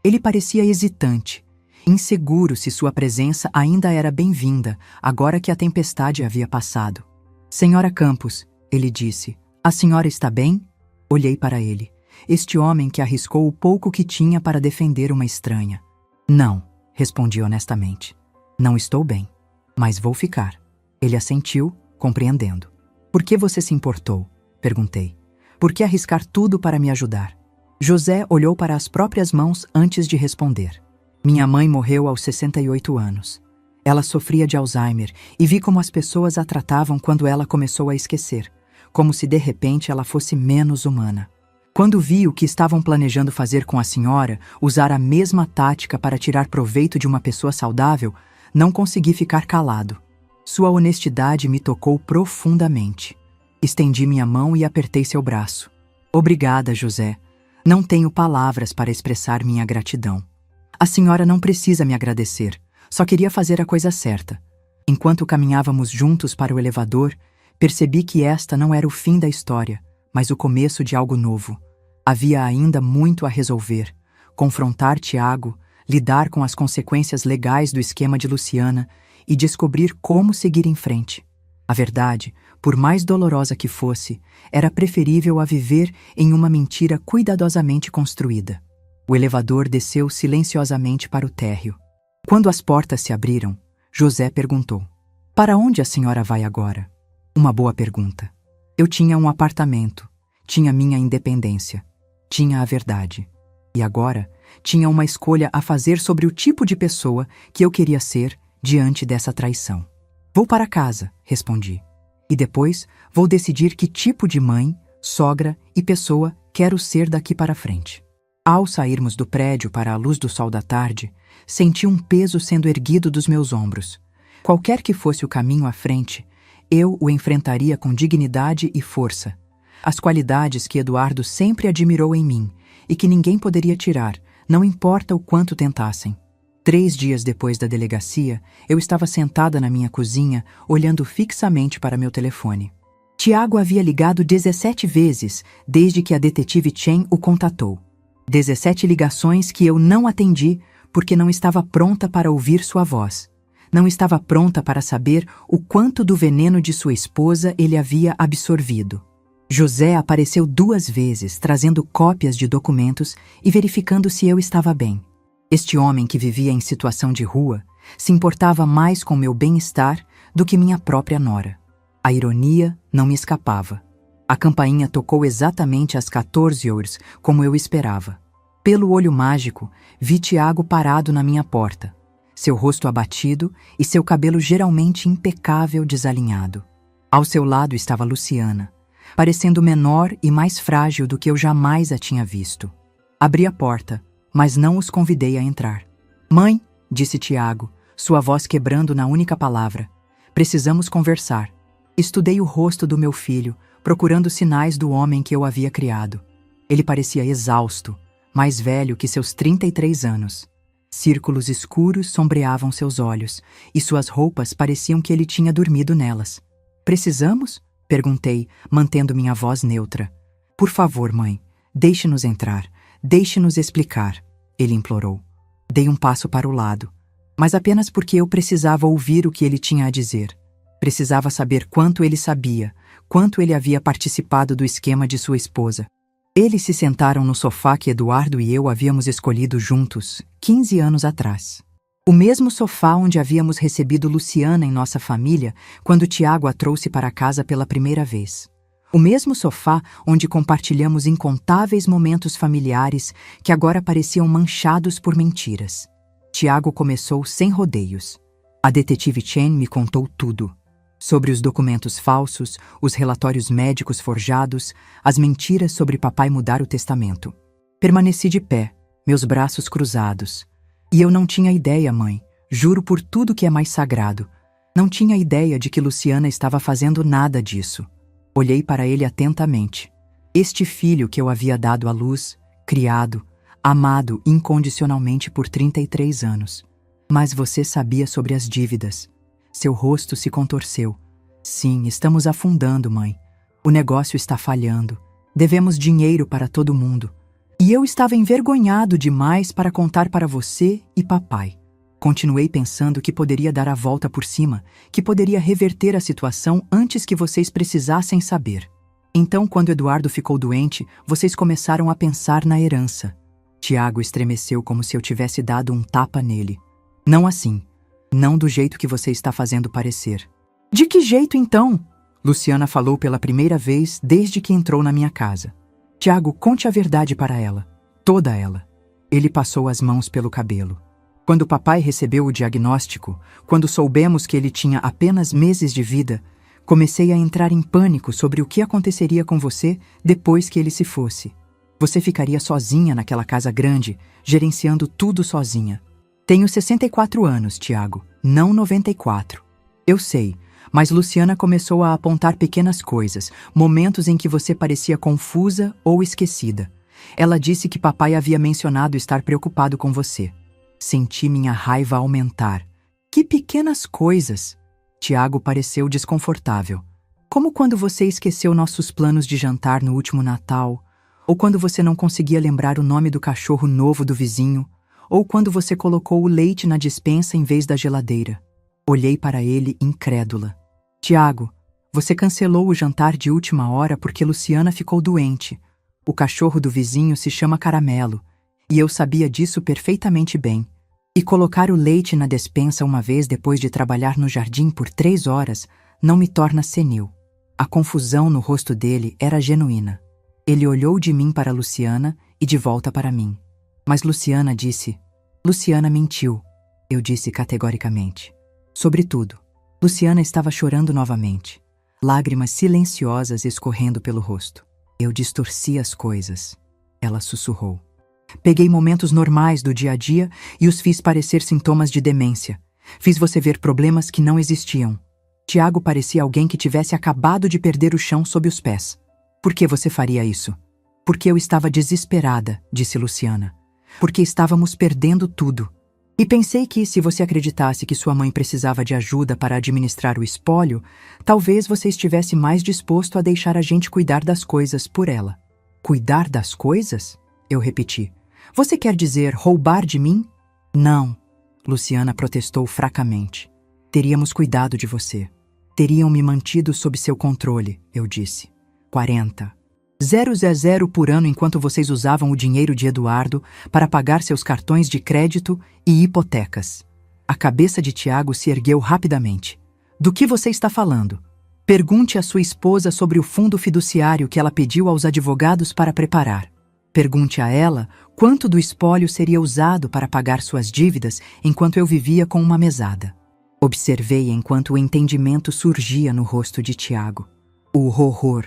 Ele parecia hesitante, inseguro se sua presença ainda era bem-vinda, agora que a tempestade havia passado. Senhora Campos, ele disse, a senhora está bem? Olhei para ele, este homem que arriscou o pouco que tinha para defender uma estranha. Não, respondi honestamente. Não estou bem, mas vou ficar. Ele assentiu, compreendendo. Por que você se importou? Perguntei. Por que arriscar tudo para me ajudar? José olhou para as próprias mãos antes de responder. Minha mãe morreu aos 68 anos. Ela sofria de Alzheimer e vi como as pessoas a tratavam quando ela começou a esquecer, como se de repente ela fosse menos humana. Quando vi o que estavam planejando fazer com a senhora, usar a mesma tática para tirar proveito de uma pessoa saudável, não consegui ficar calado. Sua honestidade me tocou profundamente. Estendi minha mão e apertei seu braço. Obrigada, José. Não tenho palavras para expressar minha gratidão. A senhora não precisa me agradecer. Só queria fazer a coisa certa. Enquanto caminhávamos juntos para o elevador, percebi que esta não era o fim da história, mas o começo de algo novo. Havia ainda muito a resolver. Confrontar Tiago, lidar com as consequências legais do esquema de Luciana e descobrir como seguir em frente. A verdade, por mais dolorosa que fosse, era preferível a viver em uma mentira cuidadosamente construída. O elevador desceu silenciosamente para o térreo. Quando as portas se abriram, José perguntou: para onde a senhora vai agora? Uma boa pergunta. Eu tinha um apartamento, tinha minha independência, tinha a verdade. E agora, tinha uma escolha a fazer sobre o tipo de pessoa que eu queria ser diante dessa traição. Vou para casa, respondi. E depois vou decidir que tipo de mãe, sogra e pessoa quero ser daqui para frente. Ao sairmos do prédio para a luz do sol da tarde, senti um peso sendo erguido dos meus ombros. Qualquer que fosse o caminho à frente, eu o enfrentaria com dignidade e força. As qualidades que Eduardo sempre admirou em mim e que ninguém poderia tirar, não importa o quanto tentassem. 3 dias depois da delegacia, eu estava sentada na minha cozinha, olhando fixamente para meu telefone. Tiago havia ligado 17 vezes desde que a detetive Chen o contatou. 17 ligações que eu não atendi porque não estava pronta para ouvir sua voz. Não estava pronta para saber o quanto do veneno de sua esposa ele havia absorvido. José apareceu 2 vezes, trazendo cópias de documentos e verificando se eu estava bem. Este homem que vivia em situação de rua se importava mais com meu bem-estar do que minha própria nora. A ironia não me escapava. A campainha tocou exatamente às 14 horas, como eu esperava. Pelo olho mágico, vi Tiago parado na minha porta, seu rosto abatido e seu cabelo geralmente impecável desalinhado. Ao seu lado estava Luciana, parecendo menor e mais frágil do que eu jamais a tinha visto. Abri a porta, mas não os convidei a entrar. Mãe, disse Tiago, sua voz quebrando na única palavra. Precisamos conversar. Estudei o rosto do meu filho, procurando sinais do homem que eu havia criado. Ele parecia exausto, mais velho que seus 33 anos. Círculos escuros sombreavam seus olhos, e suas roupas pareciam que ele tinha dormido nelas. Precisamos? Perguntei, mantendo minha voz neutra. Por favor, mãe, deixe-nos entrar. Deixe-nos explicar, ele implorou. Dei um passo para o lado, mas apenas porque eu precisava ouvir o que ele tinha a dizer. Precisava saber quanto ele sabia, quanto ele havia participado do esquema de sua esposa. Eles se sentaram no sofá que Eduardo e eu havíamos escolhido juntos, 15 anos atrás. O mesmo sofá onde havíamos recebido Luciana em nossa família quando Tiago a trouxe para casa pela primeira vez. O mesmo sofá onde compartilhamos incontáveis momentos familiares que agora pareciam manchados por mentiras. Tiago começou sem rodeios. A detetive Chen me contou tudo. Sobre os documentos falsos, os relatórios médicos forjados, as mentiras sobre papai mudar o testamento. Permaneci de pé, meus braços cruzados. E eu não tinha ideia, mãe, juro por tudo que é mais sagrado. Não tinha ideia de que Luciana estava fazendo nada disso. Olhei para ele atentamente. Este filho que eu havia dado à luz, criado, amado incondicionalmente por 33 anos. Mas você sabia sobre as dívidas. Seu rosto se contorceu. Sim, estamos afundando, mãe. O negócio está falhando. Devemos dinheiro para todo mundo. E eu estava envergonhado demais para contar para você e papai. Continuei pensando que poderia dar a volta por cima, que poderia reverter a situação antes que vocês precisassem saber. Então, quando Eduardo ficou doente, vocês começaram a pensar na herança. Tiago estremeceu como se eu tivesse dado um tapa nele. Não assim. Não do jeito que você está fazendo parecer. De que jeito, então? Luciana falou pela primeira vez desde que entrou na minha casa. Tiago, conte a verdade para ela. Toda ela. Ele passou as mãos pelo cabelo. Quando papai recebeu o diagnóstico, quando soubemos que ele tinha apenas meses de vida, comecei a entrar em pânico sobre o que aconteceria com você depois que ele se fosse. Você ficaria sozinha naquela casa grande, gerenciando tudo sozinha. Tenho 64 anos, Tiago, não 94. Eu sei, mas Luciana começou a apontar pequenas coisas, momentos em que você parecia confusa ou esquecida. Ela disse que papai havia mencionado estar preocupado com você. Senti minha raiva aumentar. Que pequenas coisas! Tiago pareceu desconfortável. Como quando você esqueceu nossos planos de jantar no último Natal, ou quando você não conseguia lembrar o nome do cachorro novo do vizinho, ou quando você colocou o leite na despensa em vez da geladeira. Olhei para ele incrédula. Tiago, você cancelou o jantar de última hora porque Luciana ficou doente. O cachorro do vizinho se chama Caramelo, e eu sabia disso perfeitamente bem. E colocar o leite na despensa uma vez depois de trabalhar no jardim por 3 horas não me torna senil. A confusão no rosto dele era genuína. Ele olhou de mim para Luciana e de volta para mim. Mas Luciana disse... Luciana mentiu, eu disse categoricamente. Sobretudo, Luciana estava chorando novamente. Lágrimas silenciosas escorrendo pelo rosto. Eu distorci as coisas. Ela sussurrou. Peguei momentos normais do dia a dia e os fiz parecer sintomas de demência. Fiz você ver problemas que não existiam. Tiago parecia alguém que tivesse acabado de perder o chão sob os pés. Por que você faria isso? Porque eu estava desesperada, disse Luciana. Porque estávamos perdendo tudo. E pensei que, se você acreditasse que sua mãe precisava de ajuda para administrar o espólio, talvez você estivesse mais disposto a deixar a gente cuidar das coisas por ela. Cuidar das coisas? Eu repeti. Você quer dizer roubar de mim? Não. Luciana protestou fracamente. Teríamos cuidado de você. Teriam me mantido sob seu controle, eu disse. 40. 000 por ano enquanto vocês usavam o dinheiro de Eduardo para pagar seus cartões de crédito e hipotecas. A cabeça de Tiago se ergueu rapidamente. Do que você está falando? Pergunte à sua esposa sobre o fundo fiduciário que ela pediu aos advogados para preparar. Pergunte a ela quanto do espólio seria usado para pagar suas dívidas enquanto eu vivia com uma mesada. Observei enquanto o entendimento surgia no rosto de Tiago. O horror.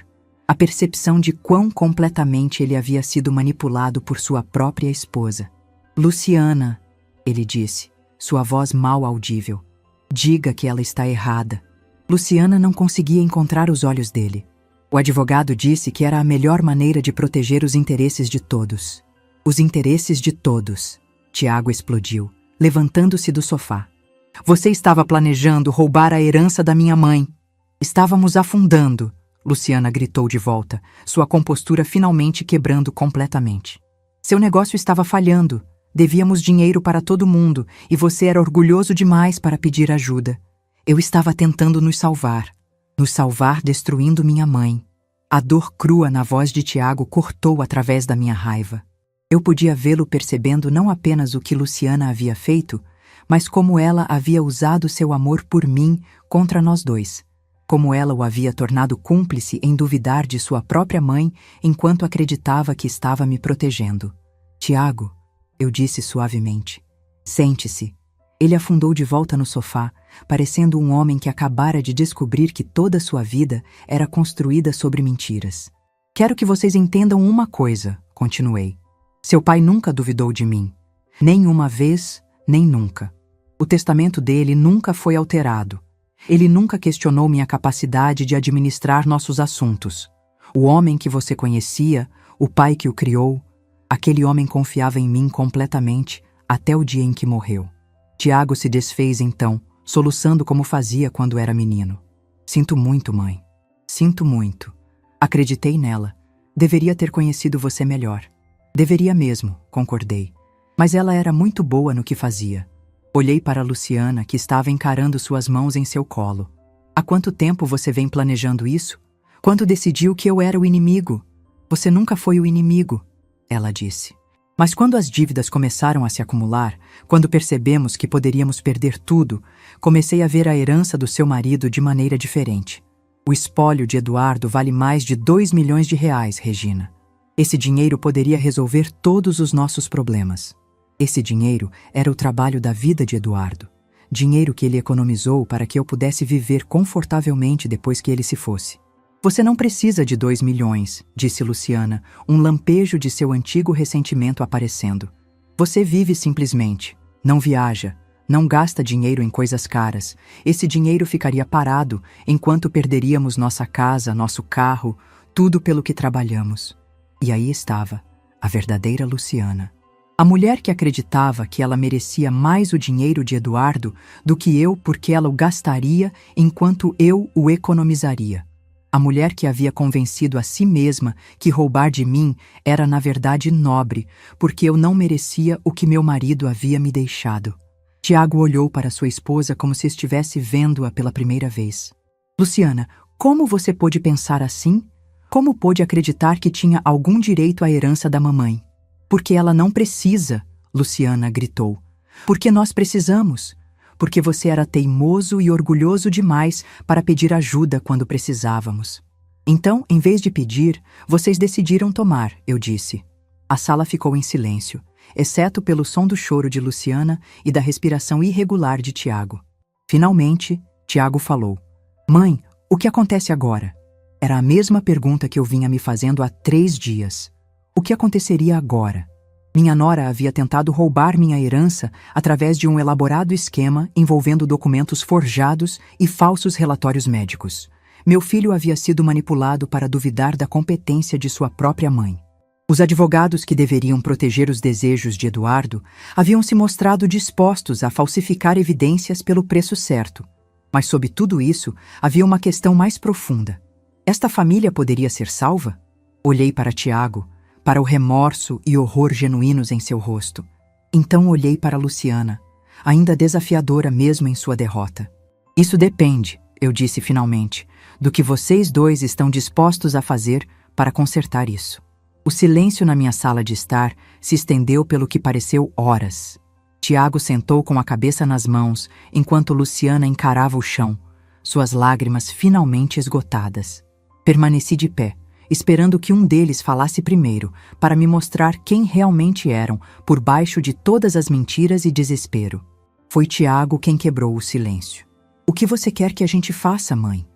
A percepção de quão completamente ele havia sido manipulado por sua própria esposa. Luciana, ele disse, sua voz mal audível. Diga que ela está errada. Luciana não conseguia encontrar os olhos dele. O advogado disse que era a melhor maneira de proteger os interesses de todos. Os interesses de todos. Tiago explodiu, levantando-se do sofá. Você estava planejando roubar a herança da minha mãe. Estávamos afundando, Luciana gritou de volta, sua compostura finalmente quebrando completamente. Seu negócio estava falhando. Devíamos dinheiro para todo mundo e você era orgulhoso demais para pedir ajuda. Eu estava tentando nos salvar destruindo minha mãe. A dor crua na voz de Tiago cortou através da minha raiva. Eu podia vê-lo percebendo não apenas o que Luciana havia feito, mas como ela havia usado seu amor por mim contra nós dois. Como ela o havia tornado cúmplice em duvidar de sua própria mãe enquanto acreditava que estava me protegendo. Tiago, eu disse suavemente. Sente-se. Ele afundou de volta no sofá, parecendo um homem que acabara de descobrir que toda sua vida era construída sobre mentiras. Quero que vocês entendam uma coisa, continuei. Seu pai nunca duvidou de mim. Nem uma vez, nem nunca. O testamento dele nunca foi alterado. Ele nunca questionou minha capacidade de administrar nossos assuntos. O homem que você conhecia, o pai que o criou, aquele homem confiava em mim completamente até o dia em que morreu. Tiago se desfez então, soluçando como fazia quando era menino. Sinto muito, mãe. Sinto muito. Acreditei nela. Deveria ter conhecido você melhor. Deveria mesmo, concordei. Mas ela era muito boa no que fazia. Olhei para Luciana, que estava encarando suas mãos em seu colo. Há quanto tempo você vem planejando isso? Quando decidiu que eu era o inimigo? Você nunca foi o inimigo, ela disse. Mas quando as dívidas começaram a se acumular, quando percebemos que poderíamos perder tudo, comecei a ver a herança do seu marido de maneira diferente. O espólio de Eduardo vale mais de 2 milhões de reais, Regina. Esse dinheiro poderia resolver todos os nossos problemas. Esse dinheiro era o trabalho da vida de Eduardo. Dinheiro que ele economizou para que eu pudesse viver confortavelmente depois que ele se fosse. Você não precisa de 2 milhões, disse Luciana, um lampejo de seu antigo ressentimento aparecendo. Você vive simplesmente, não viaja, não gasta dinheiro em coisas caras. Esse dinheiro ficaria parado enquanto perderíamos nossa casa, nosso carro, tudo pelo que trabalhamos. E aí estava, a verdadeira Luciana. A mulher que acreditava que ela merecia mais o dinheiro de Eduardo do que eu porque ela o gastaria enquanto eu o economizaria. A mulher que havia convencido a si mesma que roubar de mim era na verdade nobre, porque eu não merecia o que meu marido havia me deixado. Tiago olhou para sua esposa como se estivesse vendo-a pela primeira vez. Luciana, como você pôde pensar assim? Como pôde acreditar que tinha algum direito à herança da mamãe? Porque ela não precisa, Luciana gritou. Porque nós precisamos. Porque você era teimoso e orgulhoso demais para pedir ajuda quando precisávamos. Então, em vez de pedir, vocês decidiram tomar, eu disse. A sala ficou em silêncio, exceto pelo som do choro de Luciana e da respiração irregular de Tiago. Finalmente, Tiago falou. Mãe, o que acontece agora? Era a mesma pergunta que eu vinha me fazendo há 3 dias. O que aconteceria agora? Minha nora havia tentado roubar minha herança através de um elaborado esquema envolvendo documentos forjados e falsos relatórios médicos. Meu filho havia sido manipulado para duvidar da competência de sua própria mãe. Os advogados que deveriam proteger os desejos de Eduardo haviam se mostrado dispostos a falsificar evidências pelo preço certo. Mas sob tudo isso, havia uma questão mais profunda. Esta família poderia ser salva? Olhei para Tiago, para o remorso e horror genuínos em seu rosto. Então olhei para Luciana, ainda desafiadora mesmo em sua derrota. Isso depende, eu disse finalmente, do que vocês dois estão dispostos a fazer para consertar isso. O silêncio na minha sala de estar se estendeu pelo que pareceu horas. Tiago sentou com a cabeça nas mãos, enquanto Luciana encarava o chão, suas lágrimas finalmente esgotadas. Permaneci de pé, esperando que um deles falasse primeiro, para me mostrar quem realmente eram, por baixo de todas as mentiras e desespero. Foi Tiago quem quebrou o silêncio. O que você quer que a gente faça, mãe?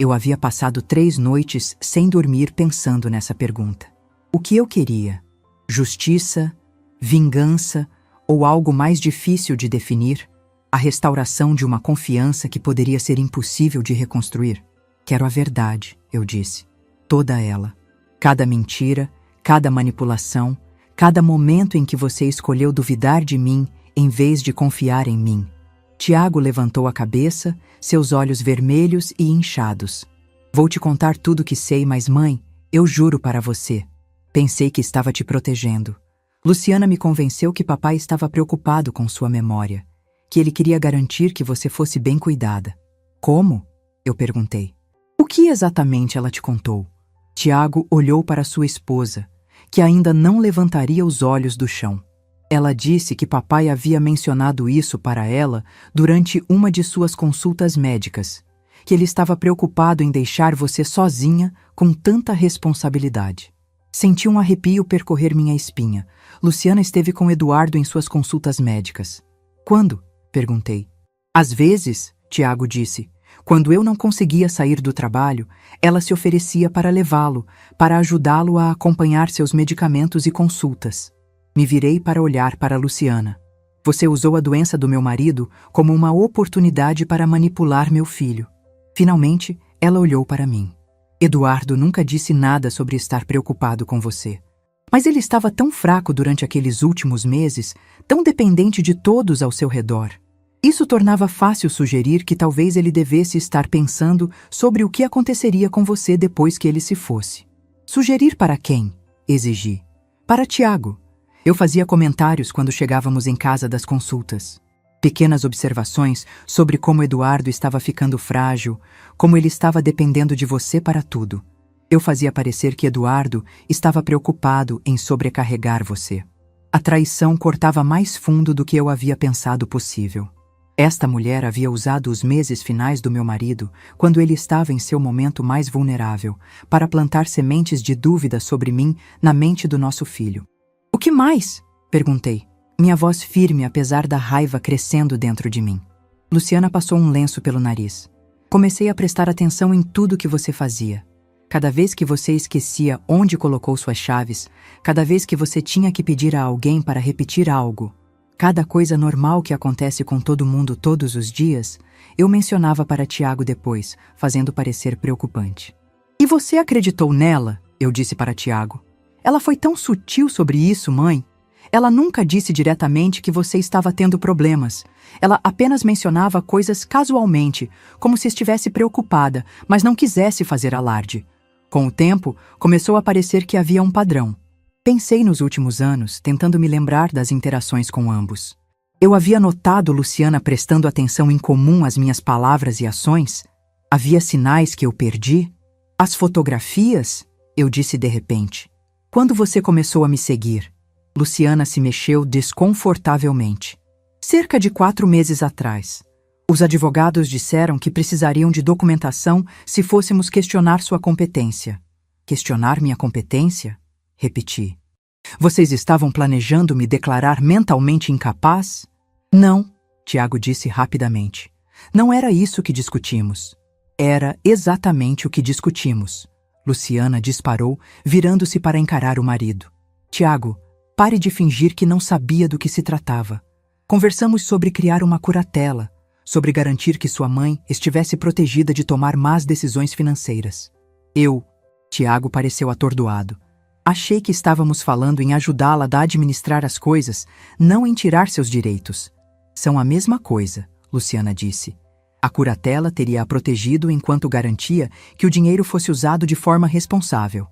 Eu havia passado 3 noites sem dormir pensando nessa pergunta. O que eu queria? Justiça? Vingança? Ou algo mais difícil de definir? A restauração de uma confiança que poderia ser impossível de reconstruir? Quero a verdade, eu disse. Toda ela. Cada mentira, cada manipulação, cada momento em que você escolheu duvidar de mim em vez de confiar em mim. Tiago levantou a cabeça, seus olhos vermelhos e inchados. Vou te contar tudo o que sei, mas mãe, eu juro para você. Pensei que estava te protegendo. Luciana me convenceu que papai estava preocupado com sua memória, que ele queria garantir que você fosse bem cuidada. Como? Eu perguntei. O que exatamente ela te contou? Tiago olhou para sua esposa, que ainda não levantaria os olhos do chão. Ela disse que papai havia mencionado isso para ela durante uma de suas consultas médicas, que ele estava preocupado em deixar você sozinha com tanta responsabilidade. Senti um arrepio percorrer minha espinha. Luciana esteve com Eduardo em suas consultas médicas. Quando? Perguntei. Às vezes, Tiago disse, quando eu não conseguia sair do trabalho, ela se oferecia para levá-lo, para ajudá-lo a acompanhar seus medicamentos e consultas. Me virei para olhar para Luciana. Você usou a doença do meu marido como uma oportunidade para manipular meu filho. Finalmente, ela olhou para mim. Eduardo nunca disse nada sobre estar preocupado com você. Mas ele estava tão fraco durante aqueles últimos meses, tão dependente de todos ao seu redor. Isso tornava fácil sugerir que talvez ele devesse estar pensando sobre o que aconteceria com você depois que ele se fosse. Sugerir para quem? Exigi. Para Tiago. Eu fazia comentários quando chegávamos em casa das consultas. Pequenas observações sobre como Eduardo estava ficando frágil, como ele estava dependendo de você para tudo. Eu fazia parecer que Eduardo estava preocupado em sobrecarregar você. A traição cortava mais fundo do que eu havia pensado possível. Esta mulher havia usado os meses finais do meu marido, quando ele estava em seu momento mais vulnerável, para plantar sementes de dúvida sobre mim na mente do nosso filho. O que mais? Perguntei, minha voz firme apesar da raiva crescendo dentro de mim. Luciana passou um lenço pelo nariz. Comecei a prestar atenção em tudo que você fazia. Cada vez que você esquecia onde colocou suas chaves, cada vez que você tinha que pedir a alguém para repetir algo, cada coisa normal que acontece com todo mundo todos os dias, eu mencionava para Tiago depois, fazendo parecer preocupante. E você acreditou nela? Eu disse para Tiago. Ela foi tão sutil sobre isso, mãe. Ela nunca disse diretamente que você estava tendo problemas. Ela apenas mencionava coisas casualmente, como se estivesse preocupada, mas não quisesse fazer alarde. Com o tempo, começou a parecer que havia um padrão. Pensei nos últimos anos, tentando me lembrar das interações com ambos. Eu havia notado Luciana prestando atenção em comum às minhas palavras e ações? Havia sinais que eu perdi? As fotografias? Eu disse de repente. Quando você começou a me seguir? Luciana se mexeu desconfortavelmente. Cerca de 4 meses atrás. Os advogados disseram que precisariam de documentação se fôssemos questionar sua competência. Questionar minha competência? Repeti. Vocês estavam planejando me declarar mentalmente incapaz? Não, Tiago disse rapidamente. Não era isso que discutimos. Era exatamente o que discutimos. Luciana disparou, virando-se para encarar o marido. Tiago, pare de fingir que não sabia do que se tratava. Conversamos sobre criar uma curatela, sobre garantir que sua mãe estivesse protegida de tomar más decisões financeiras. Tiago pareceu atordoado. Achei que estávamos falando em ajudá-la a administrar as coisas, não em tirar seus direitos. São a mesma coisa, Luciana disse. A curatela teria-a protegido enquanto garantia que o dinheiro fosse usado de forma responsável.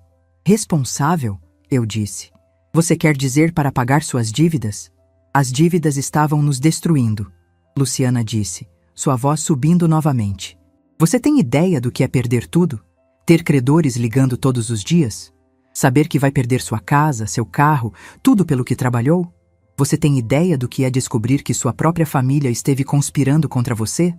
Responsável? Eu disse. Você quer dizer para pagar suas dívidas? As dívidas estavam nos destruindo, Luciana disse, sua voz subindo novamente. Você tem ideia do que é perder tudo? Ter credores ligando todos os dias? Saber que vai perder sua casa, seu carro, tudo pelo que trabalhou? Você tem ideia do que é descobrir que sua própria família esteve conspirando contra você?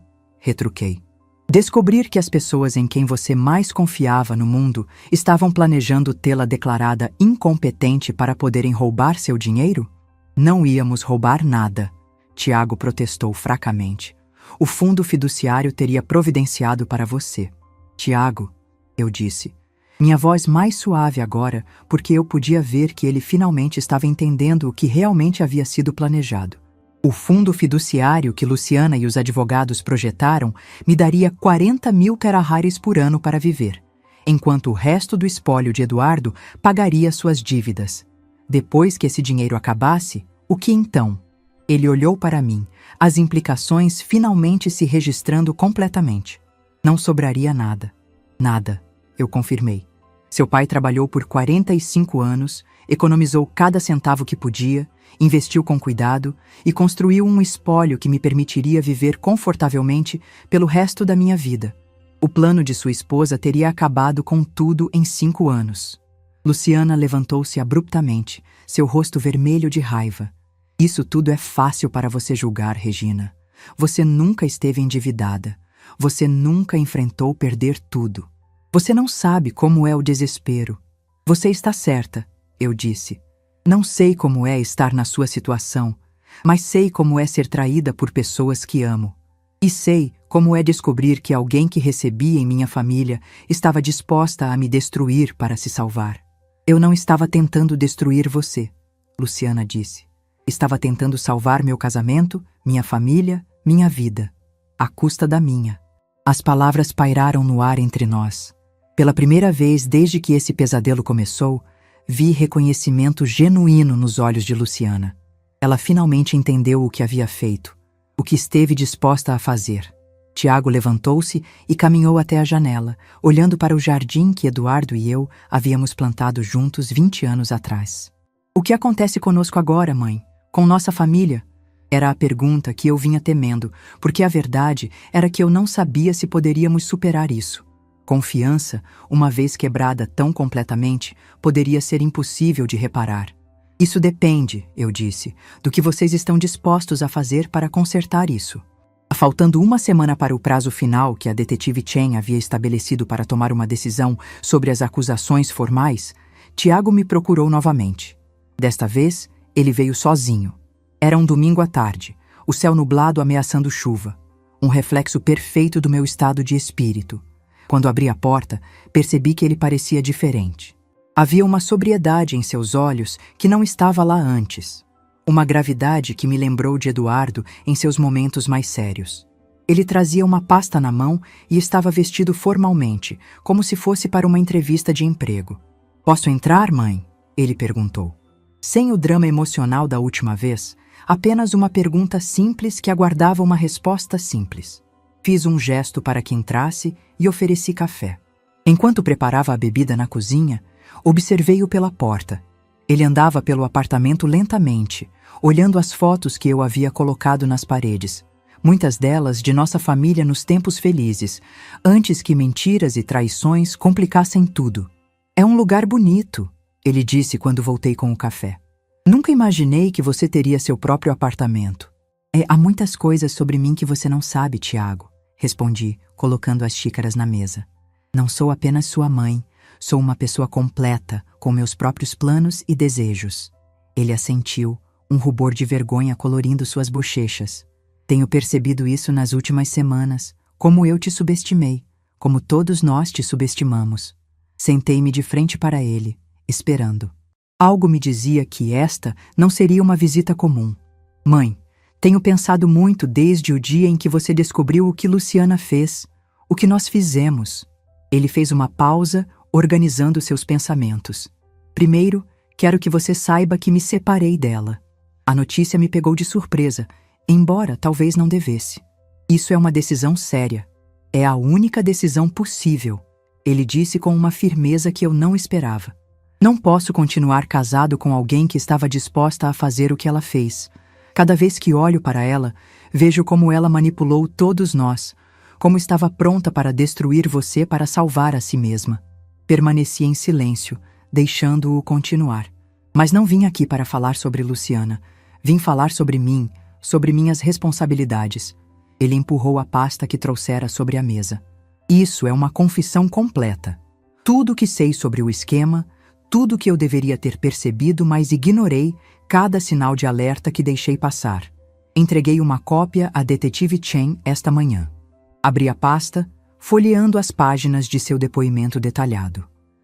Retruquei. Descobrir que as pessoas em quem você mais confiava no mundo estavam planejando tê-la declarada incompetente para poderem roubar seu dinheiro? Não íamos roubar nada, Tiago protestou fracamente. O fundo fiduciário teria providenciado para você. Tiago, eu disse. Minha voz mais suave agora, porque eu podia ver que ele finalmente estava entendendo o que realmente havia sido planejado. O fundo fiduciário que Luciana e os advogados projetaram me daria 40.000 terahares por ano para viver, enquanto o resto do espólio de Eduardo pagaria suas dívidas. Depois que esse dinheiro acabasse, o que então? Ele olhou para mim, as implicações finalmente se registrando completamente. Não sobraria nada. Nada, eu confirmei. Seu pai trabalhou por 45 anos, economizou cada centavo que podia, investiu com cuidado e construiu um espólio que me permitiria viver confortavelmente pelo resto da minha vida. O plano de sua esposa teria acabado com tudo em 5 anos. Luciana levantou-se abruptamente, seu rosto vermelho de raiva. Isso tudo é fácil para você julgar, Regina. Você nunca esteve endividada. Você nunca enfrentou perder tudo. Você não sabe como é o desespero. Você está certa, eu disse. Não sei como é estar na sua situação, mas sei como é ser traída por pessoas que amo. E sei como é descobrir que alguém que recebi em minha família estava disposta a me destruir para se salvar. Eu não estava tentando destruir você, Luciana disse. Estava tentando salvar meu casamento, minha família, minha vida, à custa da minha. As palavras pairaram no ar entre nós. Pela primeira vez desde que esse pesadelo começou, vi reconhecimento genuíno nos olhos de Luciana. Ela finalmente entendeu o que havia feito, o que esteve disposta a fazer. Tiago levantou-se e caminhou até a janela, olhando para o jardim que Eduardo e eu havíamos plantado juntos 20 anos atrás. O que acontece conosco agora, mãe? Com nossa família? Era a pergunta que eu vinha temendo, porque a verdade era que eu não sabia se poderíamos superar isso. Confiança, uma vez quebrada tão completamente, poderia ser impossível de reparar. Isso depende, eu disse, do que vocês estão dispostos a fazer para consertar isso. Faltando uma semana para o prazo final que a detetive Chen havia estabelecido para tomar uma decisão sobre as acusações formais, Tiago me procurou novamente. Desta vez, ele veio sozinho. Era um domingo à tarde, o céu nublado ameaçando chuva, um reflexo perfeito do meu estado de espírito. Quando abri a porta, percebi que ele parecia diferente. Havia uma sobriedade em seus olhos que não estava lá antes. Uma gravidade que me lembrou de Eduardo em seus momentos mais sérios. Ele trazia uma pasta na mão e estava vestido formalmente, como se fosse para uma entrevista de emprego. "Posso entrar, mãe?" ele perguntou. Sem o drama emocional da última vez, apenas uma pergunta simples que aguardava uma resposta simples. Fiz um gesto para que entrasse e ofereci café. Enquanto preparava a bebida na cozinha, observei-o pela porta. Ele andava pelo apartamento lentamente, olhando as fotos que eu havia colocado nas paredes, muitas delas de nossa família nos tempos felizes, antes que mentiras e traições complicassem tudo. "É um lugar bonito", ele disse quando voltei com o café. "Nunca imaginei que você teria seu próprio apartamento." Há muitas coisas sobre mim que você não sabe, Tiago", respondi, colocando as xícaras na mesa. "Não sou apenas sua mãe, sou uma pessoa completa, com meus próprios planos e desejos." Ele assentiu, um rubor de vergonha colorindo suas bochechas. "Tenho percebido isso nas últimas semanas, como eu te subestimei, como todos nós te subestimamos." Sentei-me de frente para ele, esperando. Algo me dizia que esta não seria uma visita comum. "Mãe, tenho pensado muito desde o dia em que você descobriu o que Luciana fez, o que nós fizemos." Ele fez uma pausa, organizando seus pensamentos. "Primeiro, quero que você saiba que me separei dela. A notícia me pegou de surpresa, embora talvez não devesse. Isso é uma decisão séria. É a única decisão possível", ele disse com uma firmeza que eu não esperava. "Não posso continuar casado com alguém que estava disposta a fazer o que ela fez. Cada vez que olho para ela, vejo como ela manipulou todos nós, como estava pronta para destruir você para salvar a si mesma." Permaneci em silêncio, deixando-o continuar. "Mas não vim aqui para falar sobre Luciana. Vim falar sobre mim, sobre minhas responsabilidades." Ele empurrou a pasta que trouxera sobre a mesa. "Isso é uma confissão completa. Tudo o que sei sobre o esquema, tudo o que eu deveria ter percebido, mas ignorei cada sinal de alerta que deixei passar. Entreguei uma cópia à detetive Chen esta manhã. Abri a pasta, folheando as páginas de seu depoimento detalhado.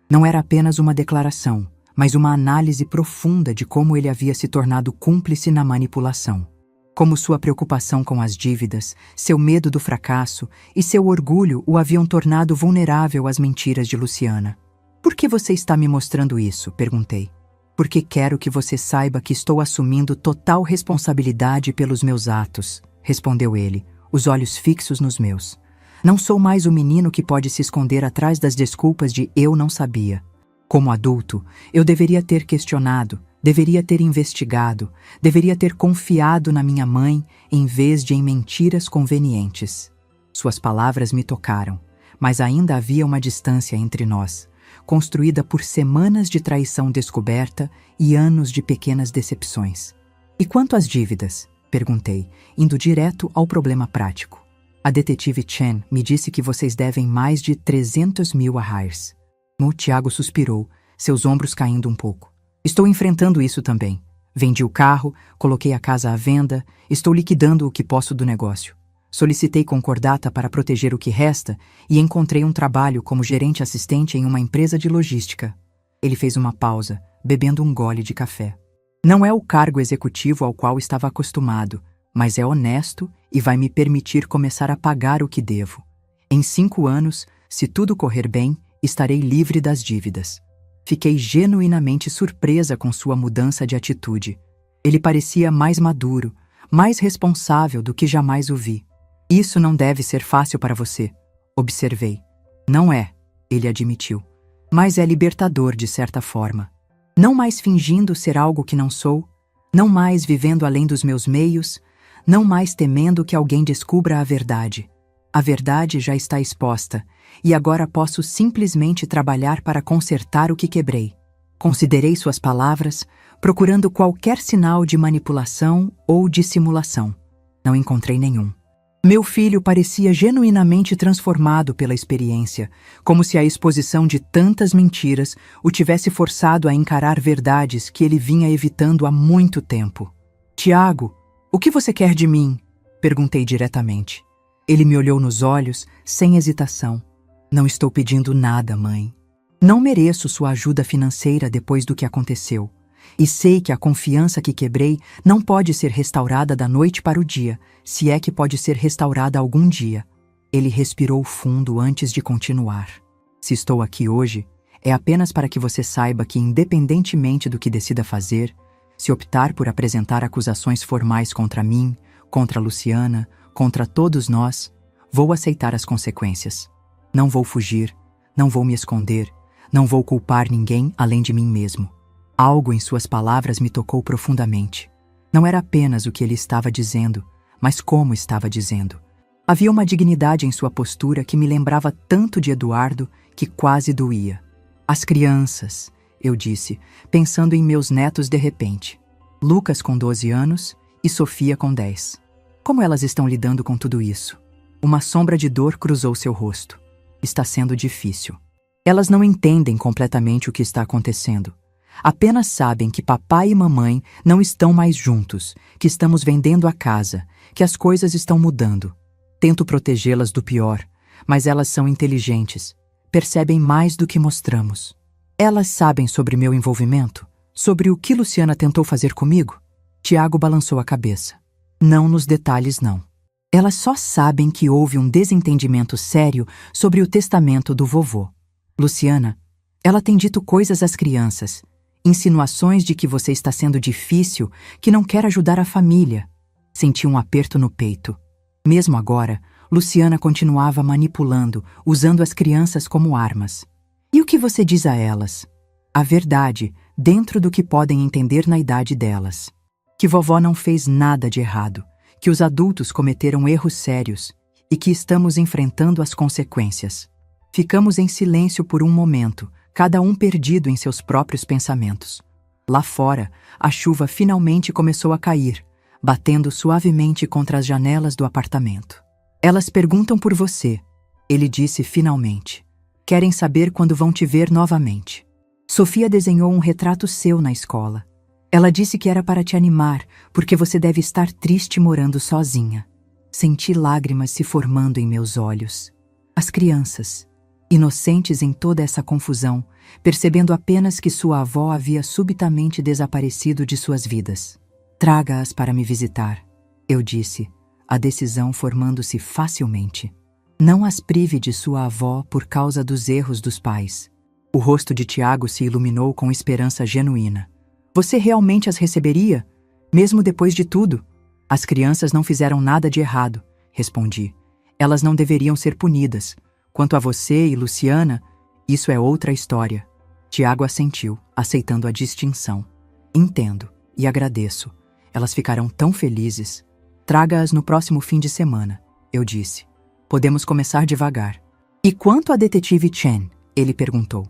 Não era apenas uma declaração, mas uma análise profunda de como ele havia se tornado cúmplice na manipulação. Como sua preocupação com as dívidas, seu medo do fracasso e seu orgulho o haviam tornado vulnerável às mentiras de Luciana. "Por que você está me mostrando isso?", perguntei. "Porque quero que você saiba que estou assumindo total responsabilidade pelos meus atos", respondeu ele, os olhos fixos nos meus. "Não sou mais o menino que pode se esconder atrás das desculpas de eu não sabia. Como adulto, eu deveria ter questionado, deveria ter investigado, deveria ter confiado na minha mãe em vez de em mentiras convenientes." Suas palavras me tocaram, mas ainda havia uma distância entre nós, construída por semanas de traição descoberta e anos de pequenas decepções. "E quanto às dívidas?", perguntei, indo direto ao problema prático. "A detetive Chen me disse que vocês devem mais de 300 mil a Hires." O Tiago suspirou, seus ombros caindo um pouco. "Estou enfrentando isso também. Vendi o carro, coloquei a casa à venda, estou liquidando o que posso do negócio. Solicitei concordata para proteger o que resta e encontrei um trabalho como gerente assistente em uma empresa de logística." Ele fez uma pausa, bebendo um gole de café. "Não é o cargo executivo ao qual estava acostumado, mas é honesto e vai me permitir começar a pagar o que devo. Em 5 anos, se tudo correr bem, estarei livre das dívidas." Fiquei genuinamente surpresa com sua mudança de atitude. Ele parecia mais maduro, mais responsável do que jamais o vi. "Isso não deve ser fácil para você", observei. "Não é", ele admitiu. "Mas é libertador de certa forma. Não mais fingindo ser algo que não sou, não mais vivendo além dos meus meios, não mais temendo que alguém descubra a verdade. A verdade já está exposta, e agora posso simplesmente trabalhar para consertar o que quebrei." Considerei suas palavras, procurando qualquer sinal de manipulação ou dissimulação. Não encontrei nenhum. Meu filho parecia genuinamente transformado pela experiência, como se a exposição de tantas mentiras o tivesse forçado a encarar verdades que ele vinha evitando há muito tempo. "Tiago, o que você quer de mim?", perguntei diretamente. Ele me olhou nos olhos, sem hesitação. "Não estou pedindo nada, mãe. Não mereço sua ajuda financeira depois do que aconteceu. E sei que a confiança que quebrei não pode ser restaurada da noite para o dia, se é que pode ser restaurada algum dia." Ele respirou fundo antes de continuar. "Se estou aqui hoje, é apenas para que você saiba que, independentemente do que decida fazer, se optar por apresentar acusações formais contra mim, contra Luciana, contra todos nós, vou aceitar as consequências. Não vou fugir, não vou me esconder, não vou culpar ninguém além de mim mesmo." Algo em suas palavras me tocou profundamente. Não era apenas o que ele estava dizendo, mas como estava dizendo. Havia uma dignidade em sua postura que me lembrava tanto de Eduardo que quase doía. "As crianças", eu disse, pensando em meus netos de repente. "Lucas com 12 anos e Sofia com 10. Como elas estão lidando com tudo isso?" Uma sombra de dor cruzou seu rosto. "Está sendo difícil. Elas não entendem completamente o que está acontecendo. Apenas sabem que papai e mamãe não estão mais juntos, que estamos vendendo a casa, que as coisas estão mudando. Tento protegê-las do pior, mas elas são inteligentes, percebem mais do que mostramos. Elas sabem sobre meu envolvimento, sobre o que Luciana tentou fazer comigo?" Tiago balançou a cabeça. "Não nos detalhes, não. Elas só sabem que houve um desentendimento sério sobre o testamento do vovô. Luciana, ela tem dito coisas às crianças, insinuações de que você está sendo difícil, que não quer ajudar a família." Senti um aperto no peito. Mesmo agora, Luciana continuava manipulando, usando as crianças como armas. "E o que você diz a elas?" "A verdade, dentro do que podem entender na idade delas. Que vovó não fez nada de errado, que os adultos cometeram erros sérios e que estamos enfrentando as consequências." Ficamos em silêncio por um momento, cada um perdido em seus próprios pensamentos. Lá fora, a chuva finalmente começou a cair, batendo suavemente contra as janelas do apartamento. "Elas perguntam por você", ele disse finalmente. "Querem saber quando vão te ver novamente. Sofia desenhou um retrato seu na escola. Ela disse que era para te animar, porque você deve estar triste morando sozinha." Senti lágrimas se formando em meus olhos. As crianças, inocentes em toda essa confusão, percebendo apenas que sua avó havia subitamente desaparecido de suas vidas. Traga-as para me visitar, eu disse, a decisão formando-se facilmente. Não as prive de sua avó por causa dos erros dos pais. O rosto de Tiago se iluminou com esperança genuína. Você realmente as receberia? Mesmo depois de tudo? As crianças não fizeram nada de errado, respondi. Elas não deveriam ser punidas. Quanto a você e Luciana, isso é outra história. Tiago assentiu, aceitando a distinção. Entendo e agradeço. Elas ficarão tão felizes. Traga-as no próximo fim de semana, eu disse. Podemos começar devagar. E quanto a detetive Chen? Ele perguntou.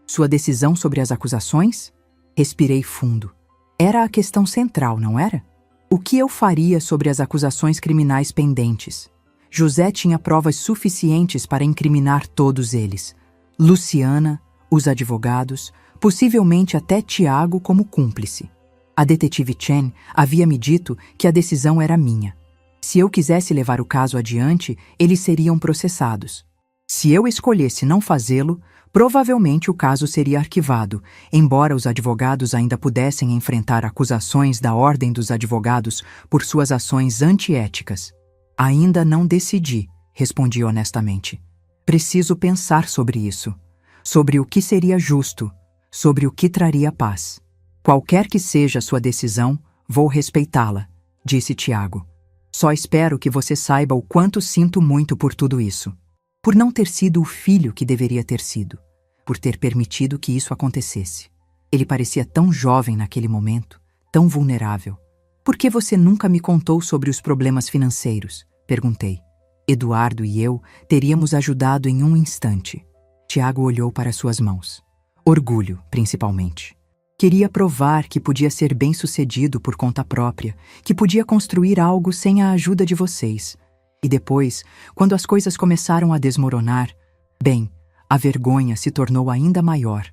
Sua decisão sobre as acusações? Respirei fundo. Era a questão central, não era? O que eu faria sobre as acusações criminais pendentes? José tinha provas suficientes para incriminar todos eles. Luciana, os advogados, possivelmente até Tiago como cúmplice. A detetive Chen havia me dito que a decisão era minha. Se eu quisesse levar o caso adiante, eles seriam processados. Se eu escolhesse não fazê-lo, provavelmente o caso seria arquivado, embora os advogados ainda pudessem enfrentar acusações da Ordem dos Advogados por suas ações antiéticas. Ainda não decidi, respondi honestamente. Preciso pensar sobre isso, sobre o que seria justo, sobre o que traria paz. Qualquer que seja a sua decisão, vou respeitá-la, disse Tiago. Só espero que você saiba o quanto sinto muito por tudo isso. Por não ter sido o filho que deveria ter sido. Por ter permitido que isso acontecesse. Ele parecia tão jovem naquele momento, tão vulnerável. Por que você nunca me contou sobre os problemas financeiros? Perguntei. Eduardo e eu teríamos ajudado em um instante. Tiago olhou para suas mãos. Orgulho, principalmente. Queria provar que podia ser bem-sucedido por conta própria, que podia construir algo sem a ajuda de vocês. E depois, quando as coisas começaram a desmoronar, bem, a vergonha se tornou ainda maior.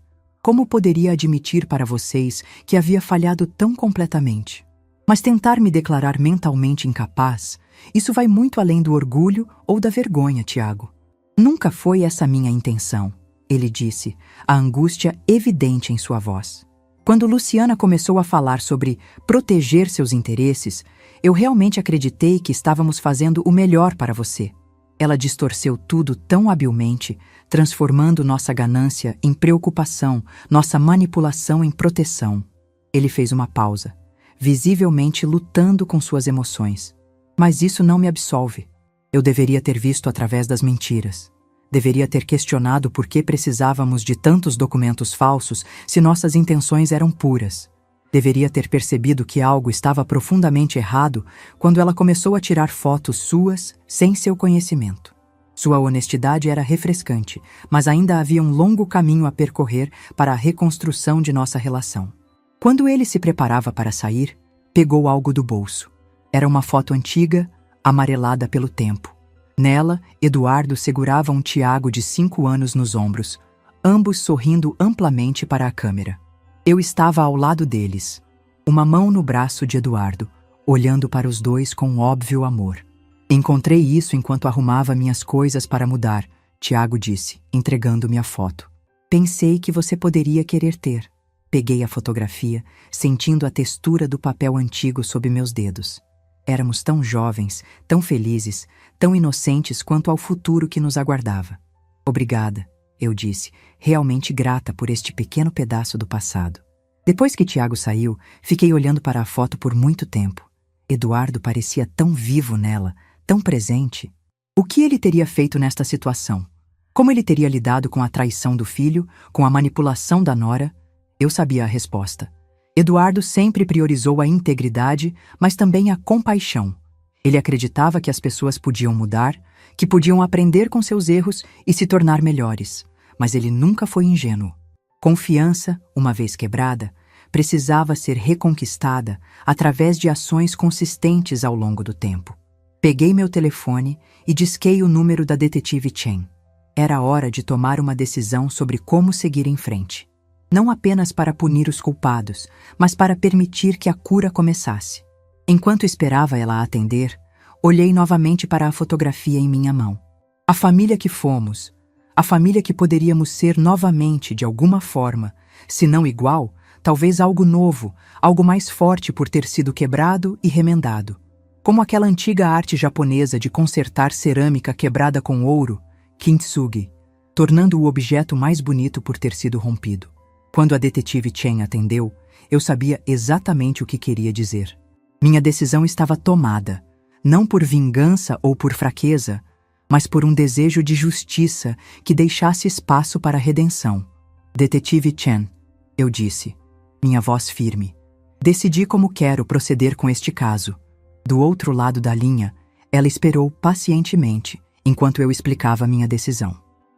Como poderia admitir para vocês que havia falhado tão completamente? Mas tentar me declarar mentalmente incapaz, isso vai muito além do orgulho ou da vergonha, Tiago. Nunca foi essa minha intenção, ele disse, a angústia evidente em sua voz. Quando Luciana começou a falar sobre proteger seus interesses, eu realmente acreditei que estávamos fazendo o melhor para você. Ela distorceu tudo tão habilmente, transformando nossa ganância em preocupação, nossa manipulação em proteção. Ele fez uma pausa, visivelmente lutando com suas emoções. Mas isso não me absolve. Eu deveria ter visto através das mentiras. Deveria ter questionado por que precisávamos de tantos documentos falsos se nossas intenções eram puras. Deveria ter percebido que algo estava profundamente errado quando ela começou a tirar fotos suas sem seu conhecimento. Sua honestidade era refrescante, mas ainda havia um longo caminho a percorrer para a reconstrução de nossa relação. Quando ele se preparava para sair, pegou algo do bolso. Era uma foto antiga, amarelada pelo tempo. Nela, Eduardo segurava um Tiago de 5 anos nos ombros, ambos sorrindo amplamente para a câmera. Eu estava ao lado deles, uma mão no braço de Eduardo, olhando para os dois com óbvio amor. Encontrei isso enquanto arrumava minhas coisas para mudar, Tiago disse, entregando-me a foto. Pensei que você poderia querer ter. Peguei a fotografia, sentindo a textura do papel antigo sob meus dedos. Éramos tão jovens, tão felizes, tão inocentes quanto ao futuro que nos aguardava. Obrigada, eu disse, realmente grata por este pequeno pedaço do passado. Depois que Tiago saiu, fiquei olhando para a foto por muito tempo. Eduardo parecia tão vivo nela, tão presente. O que ele teria feito nesta situação? Como ele teria lidado com a traição do filho, com a manipulação da nora? Eu sabia a resposta. Eduardo sempre priorizou a integridade, mas também a compaixão. Ele acreditava que as pessoas podiam mudar, que podiam aprender com seus erros e se tornar melhores. Mas ele nunca foi ingênuo. Confiança, uma vez quebrada, precisava ser reconquistada através de ações consistentes ao longo do tempo. Peguei meu telefone e disquei o número da detetive Chen. Era hora de tomar uma decisão sobre como seguir em frente. Não apenas para punir os culpados, mas para permitir que a cura começasse. Enquanto esperava ela atender, olhei novamente para a fotografia em minha mão. A família que fomos, a família que poderíamos ser novamente de alguma forma, se não igual, talvez algo novo, algo mais forte por ter sido quebrado e remendado. Como aquela antiga arte japonesa de consertar cerâmica quebrada com ouro, kintsugi, tornando o objeto mais bonito por ter sido rompido. Quando a detetive Chen atendeu, eu sabia exatamente o que queria dizer. Minha decisão estava tomada, não por vingança ou por fraqueza, mas por um desejo de justiça que deixasse espaço para a redenção. Detetive Chen, eu disse, minha voz firme. Decidi como quero proceder com este caso. Do outro lado da linha, ela esperou pacientemente enquanto eu explicava minha decisão.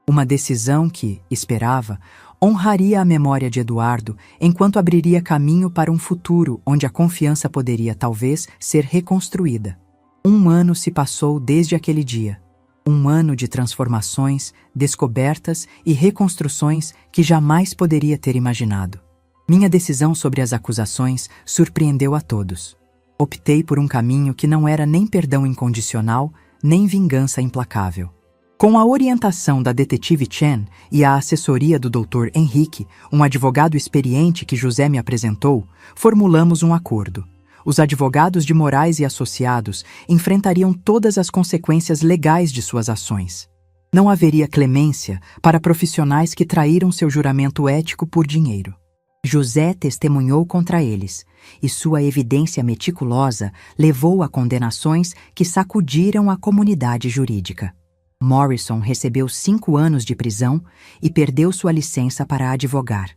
Uma decisão que, esperava, honraria a memória de Eduardo enquanto abriria caminho para um futuro onde a confiança poderia talvez ser reconstruída. 1 ano se passou desde aquele dia. 1 ano de transformações, descobertas e reconstruções que jamais poderia ter imaginado. Minha decisão sobre as acusações surpreendeu a todos. Optei por um caminho que não era nem perdão incondicional, nem vingança implacável. Com a orientação da detetive Chen e a assessoria do Dr. Henrique, um advogado experiente que José me apresentou, formulamos um acordo. Os advogados de Moraes e Associados enfrentariam todas as consequências legais de suas ações. Não haveria clemência para profissionais que traíram seu juramento ético por dinheiro. José testemunhou contra eles, e sua evidência meticulosa levou a condenações que sacudiram a comunidade jurídica. Morrison recebeu 5 anos de prisão e perdeu sua licença para advogar.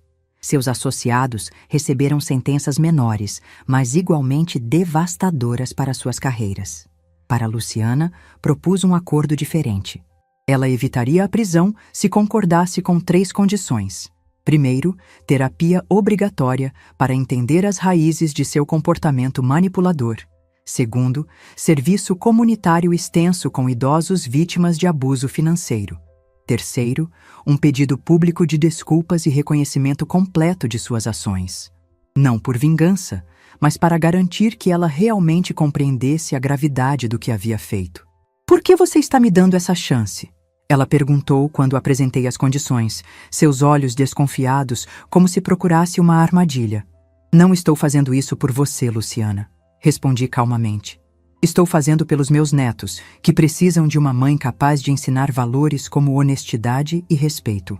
Seus associados receberam sentenças menores, mas igualmente devastadoras para suas carreiras. Para Luciana, propus um acordo diferente. Ela evitaria a prisão se concordasse com 3 condições. Primeiro, terapia obrigatória para entender as raízes de seu comportamento manipulador. Segundo, serviço comunitário extenso com idosos vítimas de abuso financeiro. Terceiro, um pedido público de desculpas e reconhecimento completo de suas ações. Não por vingança, mas para garantir que ela realmente compreendesse a gravidade do que havia feito. "Por que você está me dando essa chance?" Ela perguntou quando apresentei as condições, seus olhos desconfiados, como se procurasse uma armadilha. "Não estou fazendo isso por você, Luciana", respondi calmamente. "Estou fazendo pelos meus netos, que precisam de uma mãe capaz de ensinar valores como honestidade e respeito.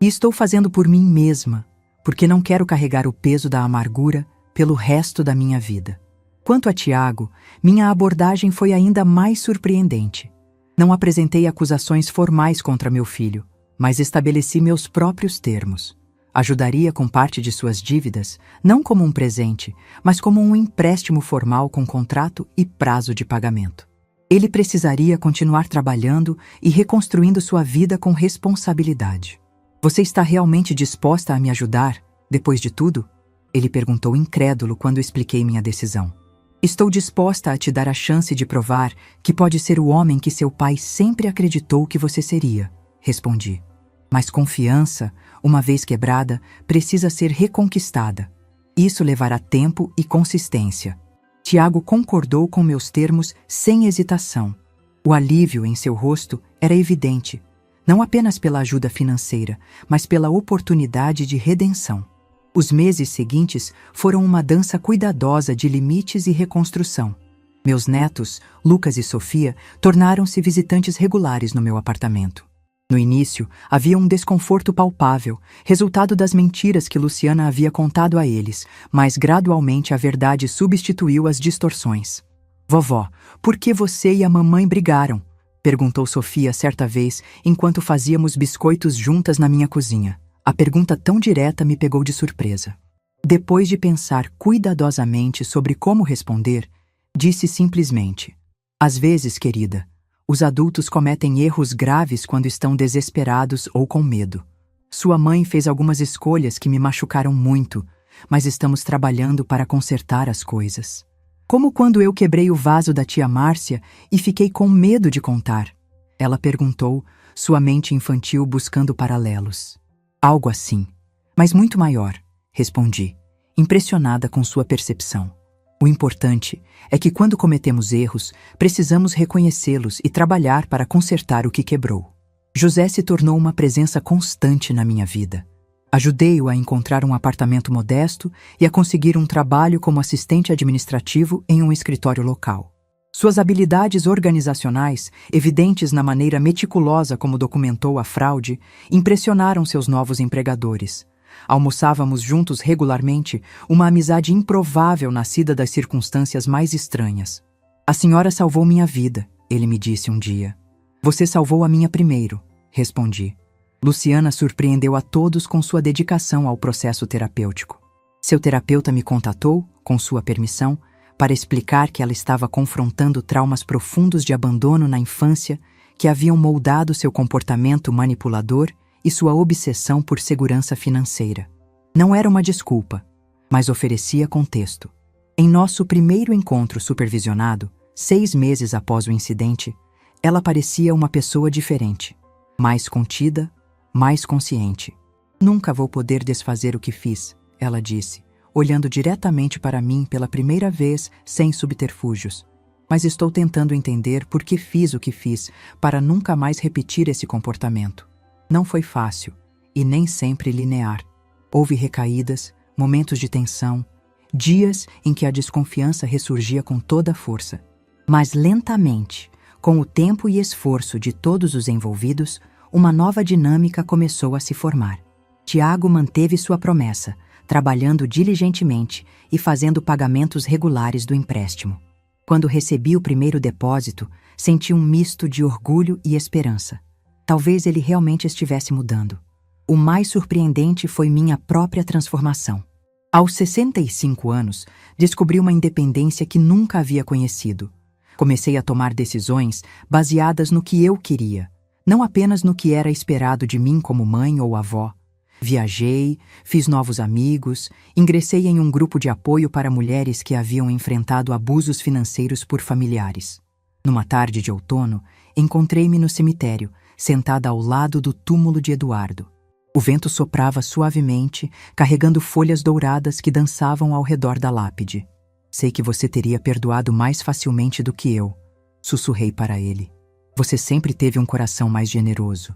E estou fazendo por mim mesma, porque não quero carregar o peso da amargura pelo resto da minha vida." Quanto a Tiago, minha abordagem foi ainda mais surpreendente. Não apresentei acusações formais contra meu filho, mas estabeleci meus próprios termos. Ajudaria com parte de suas dívidas, não como um presente, mas como um empréstimo formal com contrato e prazo de pagamento. Ele precisaria continuar trabalhando e reconstruindo sua vida com responsabilidade. "Você está realmente disposta a me ajudar, depois de tudo?" Ele perguntou incrédulo quando expliquei minha decisão. "Estou disposta a te dar a chance de provar que pode ser o homem que seu pai sempre acreditou que você seria", respondi. "Mas confiança, uma vez quebrada, precisa ser reconquistada. Isso levará tempo e consistência." Tiago concordou com meus termos sem hesitação. O alívio em seu rosto era evidente, não apenas pela ajuda financeira, mas pela oportunidade de redenção. Os meses seguintes foram uma dança cuidadosa de limites e reconstrução. Meus netos, Lucas e Sofia, tornaram-se visitantes regulares no meu apartamento. No início, havia um desconforto palpável, resultado das mentiras que Luciana havia contado a eles, mas gradualmente a verdade substituiu as distorções. "Vovó, por que você e a mamãe brigaram?" perguntou Sofia certa vez, enquanto fazíamos biscoitos juntas na minha cozinha. A pergunta tão direta me pegou de surpresa. Depois de pensar cuidadosamente sobre como responder, disse simplesmente: "Às vezes, querida, os adultos cometem erros graves quando estão desesperados ou com medo. Sua mãe fez algumas escolhas que me machucaram muito, mas estamos trabalhando para consertar as coisas. Como quando eu quebrei o vaso da tia Márcia e fiquei com medo de contar." Ela perguntou, sua mente infantil buscando paralelos. "Algo assim, mas muito maior", respondi, impressionada com sua percepção. O importante é que quando cometemos erros, precisamos reconhecê-los e trabalhar para consertar o que quebrou. José se tornou uma presença constante na minha vida. Ajudei-o a encontrar um apartamento modesto e a conseguir um trabalho como assistente administrativo em um escritório local. Suas habilidades organizacionais, evidentes na maneira meticulosa como documentou a fraude, impressionaram seus novos empregadores. Almoçávamos juntos regularmente, uma amizade improvável nascida das circunstâncias mais estranhas. "A senhora salvou minha vida", ele me disse um dia. "Você salvou a minha primeiro", respondi. Luciana surpreendeu a todos com sua dedicação ao processo terapêutico. Seu terapeuta me contatou, com sua permissão, para explicar que ela estava confrontando traumas profundos de abandono na infância que haviam moldado seu comportamento manipulador e sua obsessão por segurança financeira. Não era uma desculpa, mas oferecia contexto. Em nosso primeiro encontro supervisionado, 6 meses após o incidente, ela parecia uma pessoa diferente, mais contida, mais consciente. "Nunca vou poder desfazer o que fiz", ela disse, olhando diretamente para mim pela primeira vez sem subterfúgios. "Mas estou tentando entender por que fiz o que fiz para nunca mais repetir esse comportamento." Não foi fácil e nem sempre linear. Houve recaídas, momentos de tensão, dias em que a desconfiança ressurgia com toda a força. Mas lentamente, com o tempo e esforço de todos os envolvidos, uma nova dinâmica começou a se formar. Tiago manteve sua promessa, trabalhando diligentemente e fazendo pagamentos regulares do empréstimo. Quando recebi o primeiro depósito, senti um misto de orgulho e esperança. Talvez ele realmente estivesse mudando. O mais surpreendente foi minha própria transformação. Aos 65 anos, descobri uma independência que nunca havia conhecido. Comecei a tomar decisões baseadas no que eu queria, não apenas no que era esperado de mim como mãe ou avó. Viajei, fiz novos amigos, ingressei em um grupo de apoio para mulheres que haviam enfrentado abusos financeiros por familiares. Numa tarde de outono, encontrei-me no cemitério, sentada ao lado do túmulo de Eduardo. O vento soprava suavemente, carregando folhas douradas que dançavam ao redor da lápide. "Sei que você teria perdoado mais facilmente do que eu", sussurrei para ele. "Você sempre teve um coração mais generoso.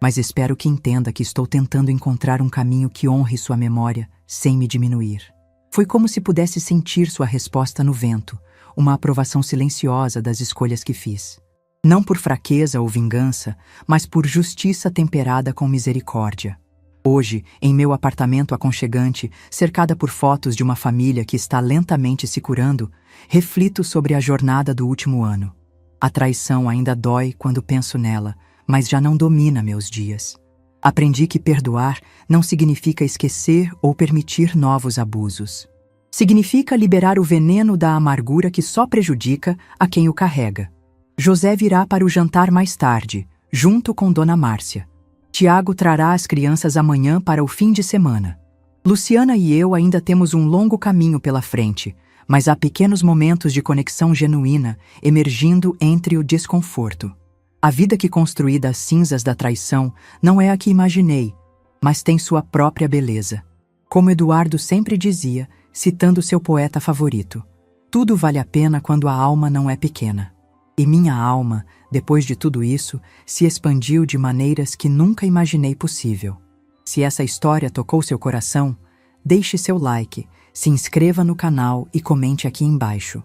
Mas espero que entenda que estou tentando encontrar um caminho que honre sua memória, sem me diminuir." Foi como se pudesse sentir sua resposta no vento, uma aprovação silenciosa das escolhas que fiz. Não por fraqueza ou vingança, mas por justiça temperada com misericórdia. Hoje, em meu apartamento aconchegante, cercada por fotos de uma família que está lentamente se curando, reflito sobre a jornada do último ano. A traição ainda dói quando penso nela, mas já não domina meus dias. Aprendi que perdoar não significa esquecer ou permitir novos abusos. Significa liberar o veneno da amargura que só prejudica a quem o carrega. José virá para o jantar mais tarde, junto com Dona Márcia. Tiago trará as crianças amanhã para o fim de semana. Luciana e eu ainda temos um longo caminho pela frente, mas há pequenos momentos de conexão genuína emergindo entre o desconforto. A vida que construí das cinzas da traição não é a que imaginei, mas tem sua própria beleza. Como Eduardo sempre dizia, citando seu poeta favorito, "Tudo vale a pena quando a alma não é pequena." E minha alma, depois de tudo isso, se expandiu de maneiras que nunca imaginei possível. Se essa história tocou seu coração, deixe seu like, se inscreva no canal e comente aqui embaixo.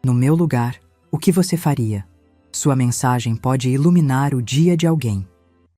No meu lugar, o que você faria? Sua mensagem pode iluminar o dia de alguém.